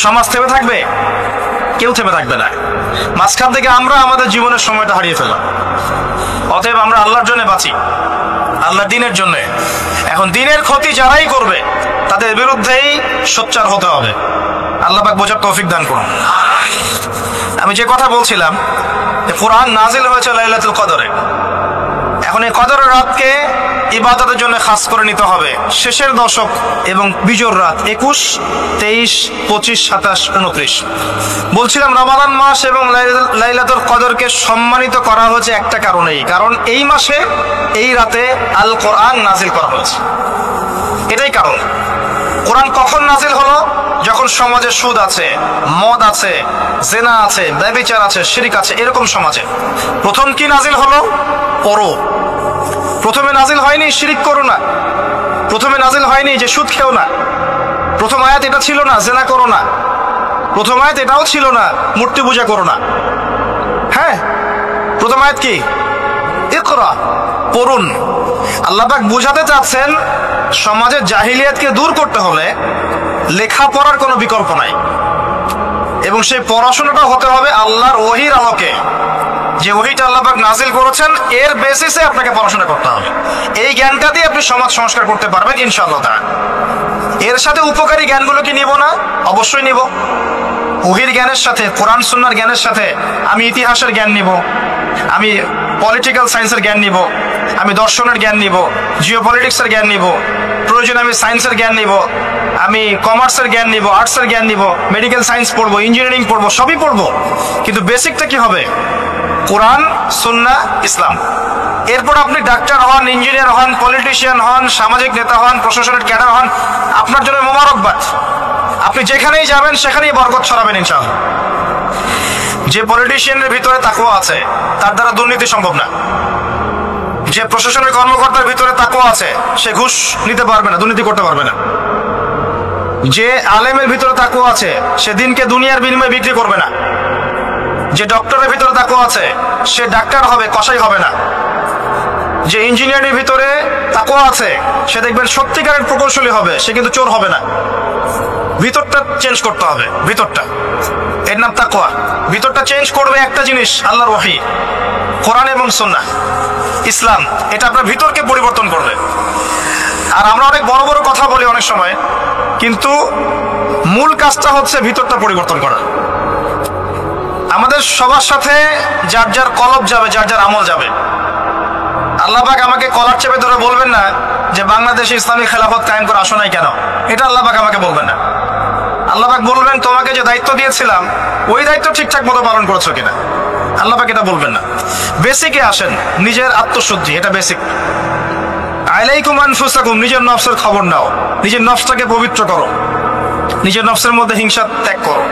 সমাজ থেমে থাকবে? কেউ থেমে থাকবে না। মাঝখান থেকে আমরা আমাদের জীবনের সময়টা হারিয়ে ফেললাম। অতএব আমরা আল্লাহর জন্য বাঁচি, আল্লাহর দ্বীনের জন্য। এখন দ্বীনের ক্ষতি যারাই করবে তাদের বিরুদ্ধেই সোচ্চার হতে হবে। আল্লাহ পাক বোঝার তৌফিক দান করুন। আমি যে কথা বলছিলাম, কোরআন নাজিল হয়েছে লাইলাতুল কদরে। এখন এই কদরের রাতকে ইবাদতের জন্য খাস করে নিতে হবে। শেষের দশক এবং বিজোর রাত 21, 23, 25, 27, 29। বলছিলাম রমাদান মাস এবং লাইলাতুল কদরকে সম্মানিত করা হয়েছে একটা কারণেই, কারণ এই মাসে এই রাতে আল কোরআন নাজিল করা হয়েছে। এটাই কারণ। কোরআন কখন নাজিল হলো? যখন সমাজে সুদ আছে, মদ আছে, জেনা আছে, ব্যভিচার আছে, শিরক আছে, এরকম সমাজে প্রথম কি নাজিল হলো? পড়ো। প্রথমে নাজিল হয়নি শিরক করো না, প্রথমে নাজিল হয়নি যে সুদ খেও না, প্রথম আয়াত এটা ছিল না জেনা করো না, প্রথম আয়াত এটাও ছিল না মূর্তি পূজা করো না। হ্যাঁ, প্রথম আয়াত কি? ইকরা, পড়ুন। আল্লাহ পাক বুঝাতে চাচ্ছেন সমাজের জাহিলিয়াতকে দূর করতে হলে লেখাপড়ার কোনো বিকল্প নাই, এবং সেই পড়াশোনাটা হতে হবে আল্লাহর ওহীর আলোকে। যে ওহীটা আল্লাহ পাক নাজিল করেছেন এর বেসিসে আপনাকে পড়াশোনা করতে হবে। এই জ্ঞানটা দিয়ে আপনি সমাজ সংস্কার করতে পারবেন ইনশাআল্লাহ তাআলা। এর সাথে উপকারী জ্ঞানগুলো কি নিব না? অবশ্যই নিব। ওহীর জ্ঞানের সাথে, কোরআন সুন্নাহর জ্ঞানের সাথে আমি ইতিহাসের জ্ঞান নিব, আমি পলিটিক্যাল সায়েন্সের জ্ঞান নিব, আমি দর্শনের জ্ঞান নিব, জিওপলিটিক্সের জ্ঞান নিব, প্রয়োজনে আমি সায়েন্সের জ্ঞান নিব, আমি কমার্সের জ্ঞান নিব, আর্টসের জ্ঞান নিব, মেডিকেল সায়েন্স পড়বো, ইঞ্জিনিয়ারিং পড়বো, সবই পড়বো। কিন্তু বেসিকটা কি হবে? কোরআন, সুন্নাহ, ইসলাম। এরপর আপনি ডাক্তার হন, ইঞ্জিনিয়ার হন, পলিটিশিয়ান হন, সামাজিক নেতা হন, প্রশাসনের ক্যাডার হন, আপনার জন্য মোবারকবাদ। আপনি যেখানেই যাবেন সেখানেই বরকত ছড়াবেন ইনশাআল্লাহ। যে পলিটিশিয়ানের ভিতরে তাকওয়া আছে তার দ্বারা দুর্নীতি সম্ভব না। যে প্রশাসনের কর্মকর্তার ভিতরে তাকওয়া আছে সে ঘুষ নিতে পারবে না, দুর্নীতি করতে পারবে না। যে আলেমের ভিতরে তাকওয়া আছে সে দিনকে দুনিয়ার বিনিময়ে বিক্রি করবে না। যে ডক্টরের ভিতরে তাকওয়া আছে সে ডাক্তার হবে, কসাই হবে না। যে ইঞ্জিনিয়ারের ভিতরে তাকওয়া আছে সে দেখবেন সত্যিকারের প্রকৌশলী হবে, সে কিন্তু চোর হবে না। ভিতরটা চেঞ্জ করতে হবে, ভিতরটা, এর নাম তাকওয়া। ভিতরটা চেঞ্জ করবে একটা জিনিস, আল্লাহর ওহী, কোরআন এবং সুন্নাহ, ইসলাম। এটা আপনার ভিতরকে পরিবর্তন করবে। আর আমরা অনেক বড় বড় কথা বলি অনেক সময়, কিন্তু মূল কাজটা হচ্ছে ভিতরটা পরিবর্তন করা। আমাদের সবার সাথে যার যার কলব যাবে, যার যার আমল যাবে। আল্লাহ পাক আমাকে কলার চেপে ধরে বলবেন না যে বাংলাদেশে ইসলামী খেলাফত কায়েম করে আসো নাই কেন, এটা আল্লাহ পাক আমাকে বলবেন না। আল্লাহ পাক বলবেন তোমাকে যে দায়িত্ব দিয়েছিলাম ওই দায়িত্ব ঠিকঠাক মতো পালন করেছো কিনা। আল্লাহ পাক এটা বলবেন না। বেসিকে আসেন, নিজের আত্মশুদ্ধি, এটা বেসিক। আলাইকুম আনফুসাকুম, নিজের নফসের খবর নাও, নিজের নফসটাকে পবিত্র করো, নিজের নফসের মধ্যে হিংসা ত্যাগ করো,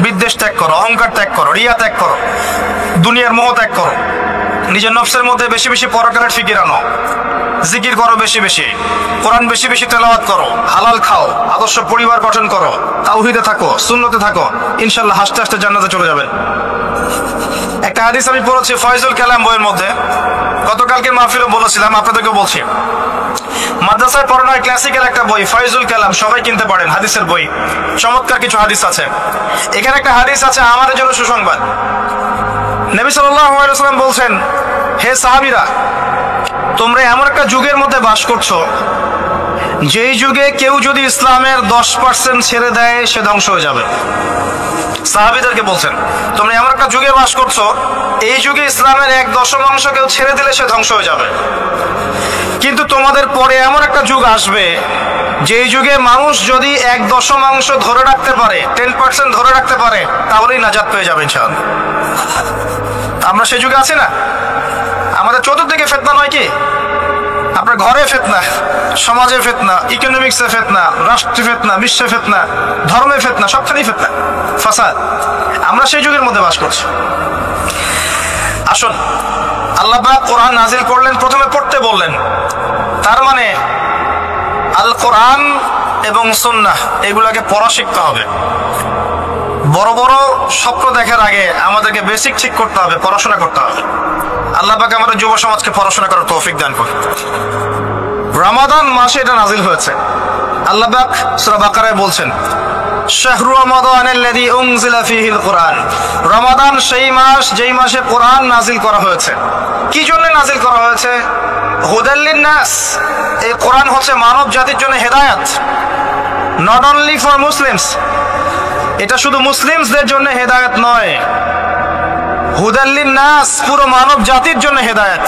বিদ্বেষ ত্যাগ করো, অহংকার ত্যাগ করো, রিয়া ত্যাগ করো, দুনিয়ার মোহ ত্যাগ করো। নিজের নফসের মধ্যে বেশি বেশি পরকালের ফিকির আনো, জিকির করো বেশি বেশি, কোরআন বেশি বেশি তেলাওয়াত করো, হালাল খাও, আদর্শ পরিবার গঠন করো, তাওহীদে থাকো, সুন্নতে থাকো, ইনশাআল্লাহ হাসতে হাসতে জান্নাতে চলে যাবেন। একটা হাদিস আমি পড়েছি ফয়জুল কালাম বইয়ের মধ্যে, গতকালকে মাহফিলে বলেছিলাম, আপনাদেরকেও বলছি। মাদ্রাসায় পড়ানো ক্লাসিক্যাল একটা বই ফয়জুল কালাম, সবাই কিনতে পারেন, হাদিসের বই, চমৎকার কিছু হাদিস আছে। এখানে একটা হাদিস আছে আমাদের জন্য সুসংবাদ। নবী সাল্লাল্লাহু আলাইহি ওয়াসাল্লাম বলছেন, হে সাহাবীরা, তোমরা এমন একটা যুগের মধ্যে বাস করছো যেই যুগে কেউ যদি ইসলামের 10% ছেড়ে দেয় সে ধ্বংস হয়ে যাবে। সাহাবীদেরকে বলছেন তোমরা এমন একটা যুগে বাস করছো, এই যুগে ইসলামের 1/10 কেউ ছেড়ে দিলে সে ধ্বংস হয়ে যাবে। কিন্তু তোমাদের পরে এমন একটা যুগ আসবে যেই যুগে মানুষ যদি 1/10 ধরে রাখতে পারে, 10% ধরে রাখতে পারে, তাহলেই নাজাত পেয়ে যাবে ইনশাআল্লাহ। আমরা সেই যুগে আছি না? আমাদের চতুর্দিকে ফিতনা নয় কি? আপনার ঘরে ফিতনা, সমাজে ফিতনা, ইকোনমিক্সে ফিতনা, রাষ্ট্রে ফিতনা, বিশ্বে ফিতনা, ধর্মে ফিতনা, সবখানেই ফিতনা, ফাসাদ। আমরা সেই যুগের মধ্যে বাস করছি। আসুন, আল্লাহ পাক কোরআন নাজিল করলেন, প্রথমে পড়তে বললেন। তার মানে আল কোরআন এবং সুন্নাহ এগুলাকে পড়া শিখতে হবে। বড় বড় স্বপ্ন দেখার আগে আমাদেরকে বেসিক ঠিক করতে হবে, পড়াশোনা করতে হবে। আল্লাহ পাক আমাদের যুব সমাজকে পড়াশোনা করার তৌফিক দান করুন। রমাদান মাসে এটা নাজিল হয়েছে। আল্লাহ পাক সূরা বাকারায় বলছেন, শাহরু রমাদানাল্লাযী উনজিলা ফীহিল কুরআন। রমাদান সেই মাস যেই মাসে কোরআন নাজিল করা হয়েছে। কি জন্য নাজিল করা হয়েছে? হুদাল লিন নাস। এই কোরআন হচ্ছে মানব জাতির জন্য হেদায়েত। নট অনলি ফর মুসলিমস, এটা শুধু মুসলিমসদের জন্য হেদায়েত নয়, হুদাল লিন-নাস, পুরো মানব জাতির জন্য হেদায়েত।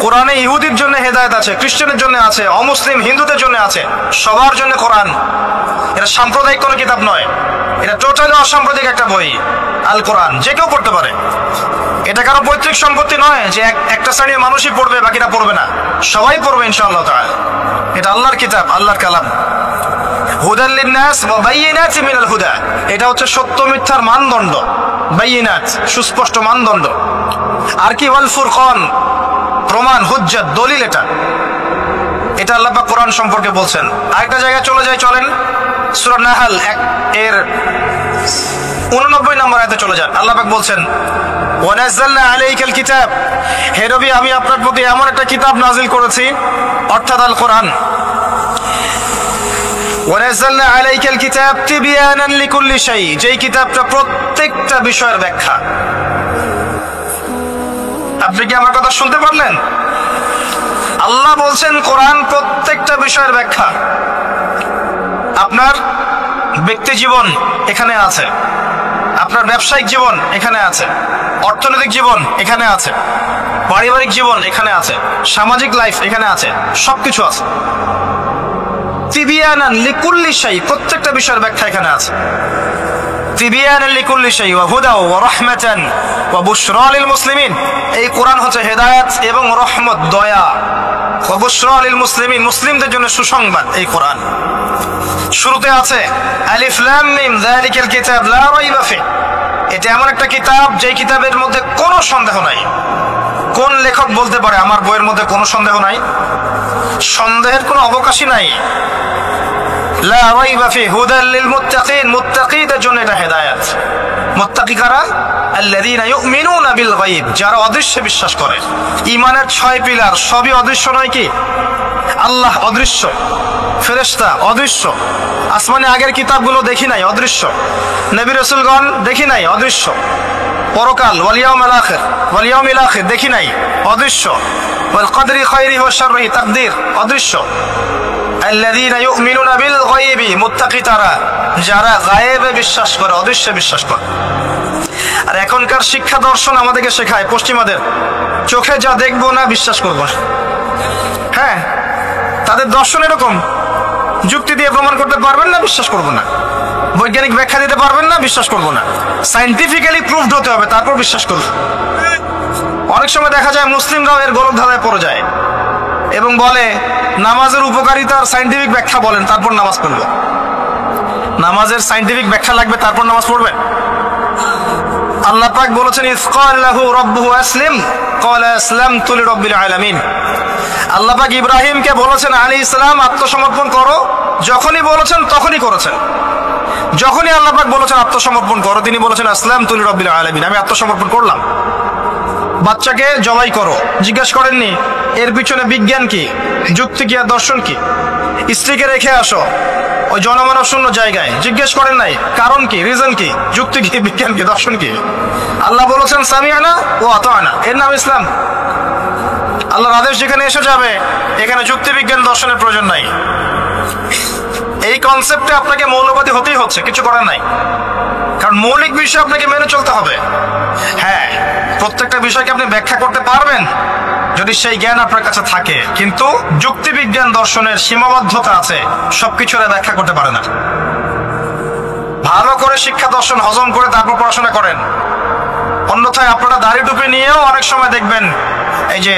কোরআনে ইহুদির জন্য হেদায়েত আছে, খ্রিস্টানের জন্য আছে, অমুসলিম হিন্দুদের জন্য আছে, সবার জন্য কোরআন। এটা সাম্প্রদায়িক কোনো কিতাব নয়, এটা টোটালি অসাম্প্রদায়িক একটা বই, আল কোরআন, যে কেউ পড়তে পারে। এটা কারো পৈতৃক সম্পত্তি নয় যে একটা শ্রেণীর মানুষই পড়বে বাকিরা পড়বে না, সবাই পড়বে ইনশাআল্লাহ তাআলা। এটা আল্লাহর কিতাব, আল্লাহর কালাম। হুদাল লিন-নাস ওয়া বায়িনাতিন মিনাল হুদা, এটা হচ্ছে সত্য মিথ্যার মানদণ্ড, বায়িনাত সুস্পষ্ট মানদণ্ড। আর কি ওয়াল ফুরকান, প্রমাণ, হুজ্জাত, দলিল। এটা আল্লাহ পাক কোরআন সম্পর্কে বলছেন। আরেকটা জায়গায় চলে যাই, চলেন সূরা নাহল এর 89 নম্বর আয়াতে চলে যান। আল্লাহ পাক বলছেন ওয়া নাযালনা আলাইকাল কিতাব, হে নবী আমি আপনার প্রতি এমন একটা কিতাব নাযিল করেছি, অর্থাৎ আল কোরআন। ওয়া নাযালনা আলাইকাল কিতাব তিবয়ানান লিকুল্লি শাই, যেই কিতাবটা প্রত্যেকটা বিষয়ের ব্যাখ্যা। আপনি কি আমার কথা শুনতে পারলেন? আল্লাহ বলছেন কোরআন প্রত্যেকটা বিষয়ের ব্যাখ্যা। আপনার ব্যক্তি জীবন এখানে আছে, আপনার ব্যবসায়িক জীবন এখানে আছে, অর্থনৈতিক জীবন এখানে আছে, পারিবারিক জীবন এখানে আছে, সামাজিক লাইফ এখানে আছে, সবকিছু আছে। তিবিয়ানান লিকুল্লি শাই, প্রত্যেকটা বিষয়ের ব্যাখ্যা এখানে আছে। তিবিয়ানান লিকুল্লি শাই ওয়া হুদা ওয়া রাহমাতান ওয়া বুশরা লিল মুসলিমিন, এই কোরআন হচ্ছে হেদায়েত এবং রহমত, দয়া। ওয়া বুশরা লিল মুসলিমিন, মুসলিমদের জন্য সুসংবাদ এই কোরআন। শুরুতে আছে আলিফ লাম মিম যালিকাল কিতাব লা রাইবা ফি, এটা এমন একটা কিতাব যেই কিতাবের মধ্যে কোনো সন্দেহ নাই। কোন লেখক বলতে পারে আমার বইয়ের মধ্যে কোনো সন্দেহ নাই? সন্দেহের কোনো অবকাশই নাই। লা রাইবা ফি হুদাল লিল মুত্তাকিন, মুত্তাকিদের জন্য এটা হেদায়েত। মুত্তাকি কারা? আল্লাযীনা ইউমিনুনা বিল গায়ব, যারা অদৃশ্যে বিশ্বাস করে। ঈমানের 6 পিলার সবই অদৃশ্য নয় কি? আল্লাহ অদৃশ্য, ফেরেশতা অদৃশ্য, আসমানে আগের কিতাবগুলো দেখি নাই, অদৃশ্য, নবী রাসূলগণ দেখি নাই, অদৃশ্য, পরকাল ওয়াল ইয়াউমিল আখির দেখি নাই, অদৃশ্য, ওয়াল কদরি খায়রিহি ওয়া শাররিহি তাকদীর অদৃশ্য। আল্লাযীনা ইউমিনুনা বিল গায়বি, মুত্তাকি তারা যারা গায়েবে বিশ্বাস করে, অদৃশ্যে বিশ্বাস করে। আর এখনকার শিক্ষা দর্শন আমাদেরকে শেখায়, পশ্চিমাদের, চোখে যা দেখবো না বিশ্বাস করবো না। হ্যাঁ, তাদের দর্শন এরকম, যুক্তি দিয়ে প্রমাণ করতে পারবেন না, বিশ্বাস করবো না। বৈজ্ঞানিক ব্যাখ্যা দিতে পারবেন না, বিশ্বাস করবো না। সায়েন্টিফিক্যালি প্রুভড হতে হবে, তারপর বিশ্বাস করব। অনেক সময় দেখা যায় মুসলিমরাও এর গলদ ধাঁধায় পড়ে যায় এবং বলে নামাজের উপকারিতার সায়েন্টিফিক ব্যাখ্যা বলেন, তারপর নামাজ পড়বে। নামাজের সায়েন্টিফিক ব্যাখ্যা লাগবে, তারপর নামাজ পড়বেন? আল্লাহ পাক বলেছেন ইয ক্বালা লাহু রাব্বুহু আসলিম ক্বালা আসলামতু লিরাব্বিল আলামিন। আল্লাহ পাক ইব্রাহিমকে বলেছেন আলাইহিস সালাম আত্মসমর্পণ করো, যখনই বলেছেন তখনই করেছেন। যখনই আল্লাহ পাক বলেছেন আত্মসমর্পণ করো, তিনি বলেছেন আসলামতু লিরাব্বিল আলামিন, আমি আত্মসমর্পণ করলাম। বাচ্চাকে জবাই করো, জিজ্ঞেস করেননি এর পিছনে বিজ্ঞান কি, যুক্তি কি, আর দর্শন কি? স্ত্রীকে রেখে আসো ওই জনমানব শূন্য জায়গায়, জিজ্ঞেস করেন নাই কারণ কি, রিজন কি, যুক্তি কি, বিজ্ঞান কি, দর্শন কি? আল্লাহ বলেছেন সামিআনা ওয়া আতানা, এর নাম ইসলাম। আল্লাহর আদেশ যেখানে এসে যাবে এখানে যুক্তি বিজ্ঞান দর্শনের প্রয়োজন নাই। এই কনসেপ্টে আপনাকে মৌলবাদী হতেই হচ্ছে, কিছু করার নাই, কারণ মৌলিক বিষয় আপনাকে মেনে চলতে হবে। হ্যাঁ, প্রত্যেকটা বিষয়কে আপনি ব্যাখ্যা করতে পারবেন যদি সেই জ্ঞান আপনার কাছে থাকে, কিন্তু যুক্তি বিজ্ঞান দর্শনের সীমাবদ্ধতা আছে, সবকিছুর ব্যাখ্যা করতে পারে না। ভালো করে শিক্ষা দর্শন হজম করে তারপর পড়াশোনা করেন, অন্যথায় আপনারা দাড়ি টুপি নিয়েও অনেক সময় দেখবেন এই যে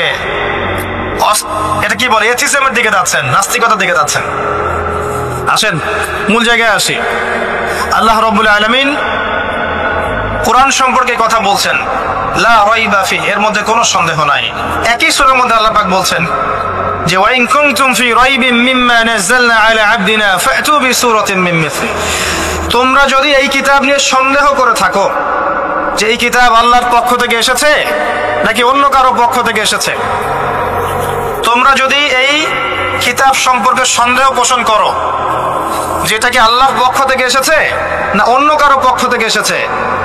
এটা কি বলে, এথিজমের দিকে যাচ্ছেন, নাস্তিকতার দিকে যাচ্ছেন। আসেন মূল জায়গায় আসি। আল্লাহ রাব্বুল আলামিন কোরআন সম্পর্কে কথা বলছেন, লা রাইবা ফি, এর মধ্যে কোনো সন্দেহ নাই। একই সূরার মধ্যে আল্লাহ পাক বলছেন যে ওয়া ইন কুনতুম ফি রাইবিন মিম্মা নাযালনা আলা আবদিনা ফাতু বিসূরাতিন মিন মিসলি, তোমরা যদি এই কিতাব নিয়ে সন্দেহ করে থাকো যে এই কিতাব আল্লাহর পক্ষ থেকে এসেছে নাকি অন্য কারো পক্ষ থেকে এসেছে, তোমরা যদি এই কিতাব সম্পর্কে সন্দেহ পোষণ করো যেটা কি আল্লাহর পক্ষ থেকে এসেছে না অন্য কারো পক্ষ থেকে এসেছে,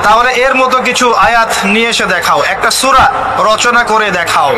তাহলে এর মতো কিছু আয়াত নিয়ে এসে দেখাও, একটা সূরা রচনা করে দেখাও।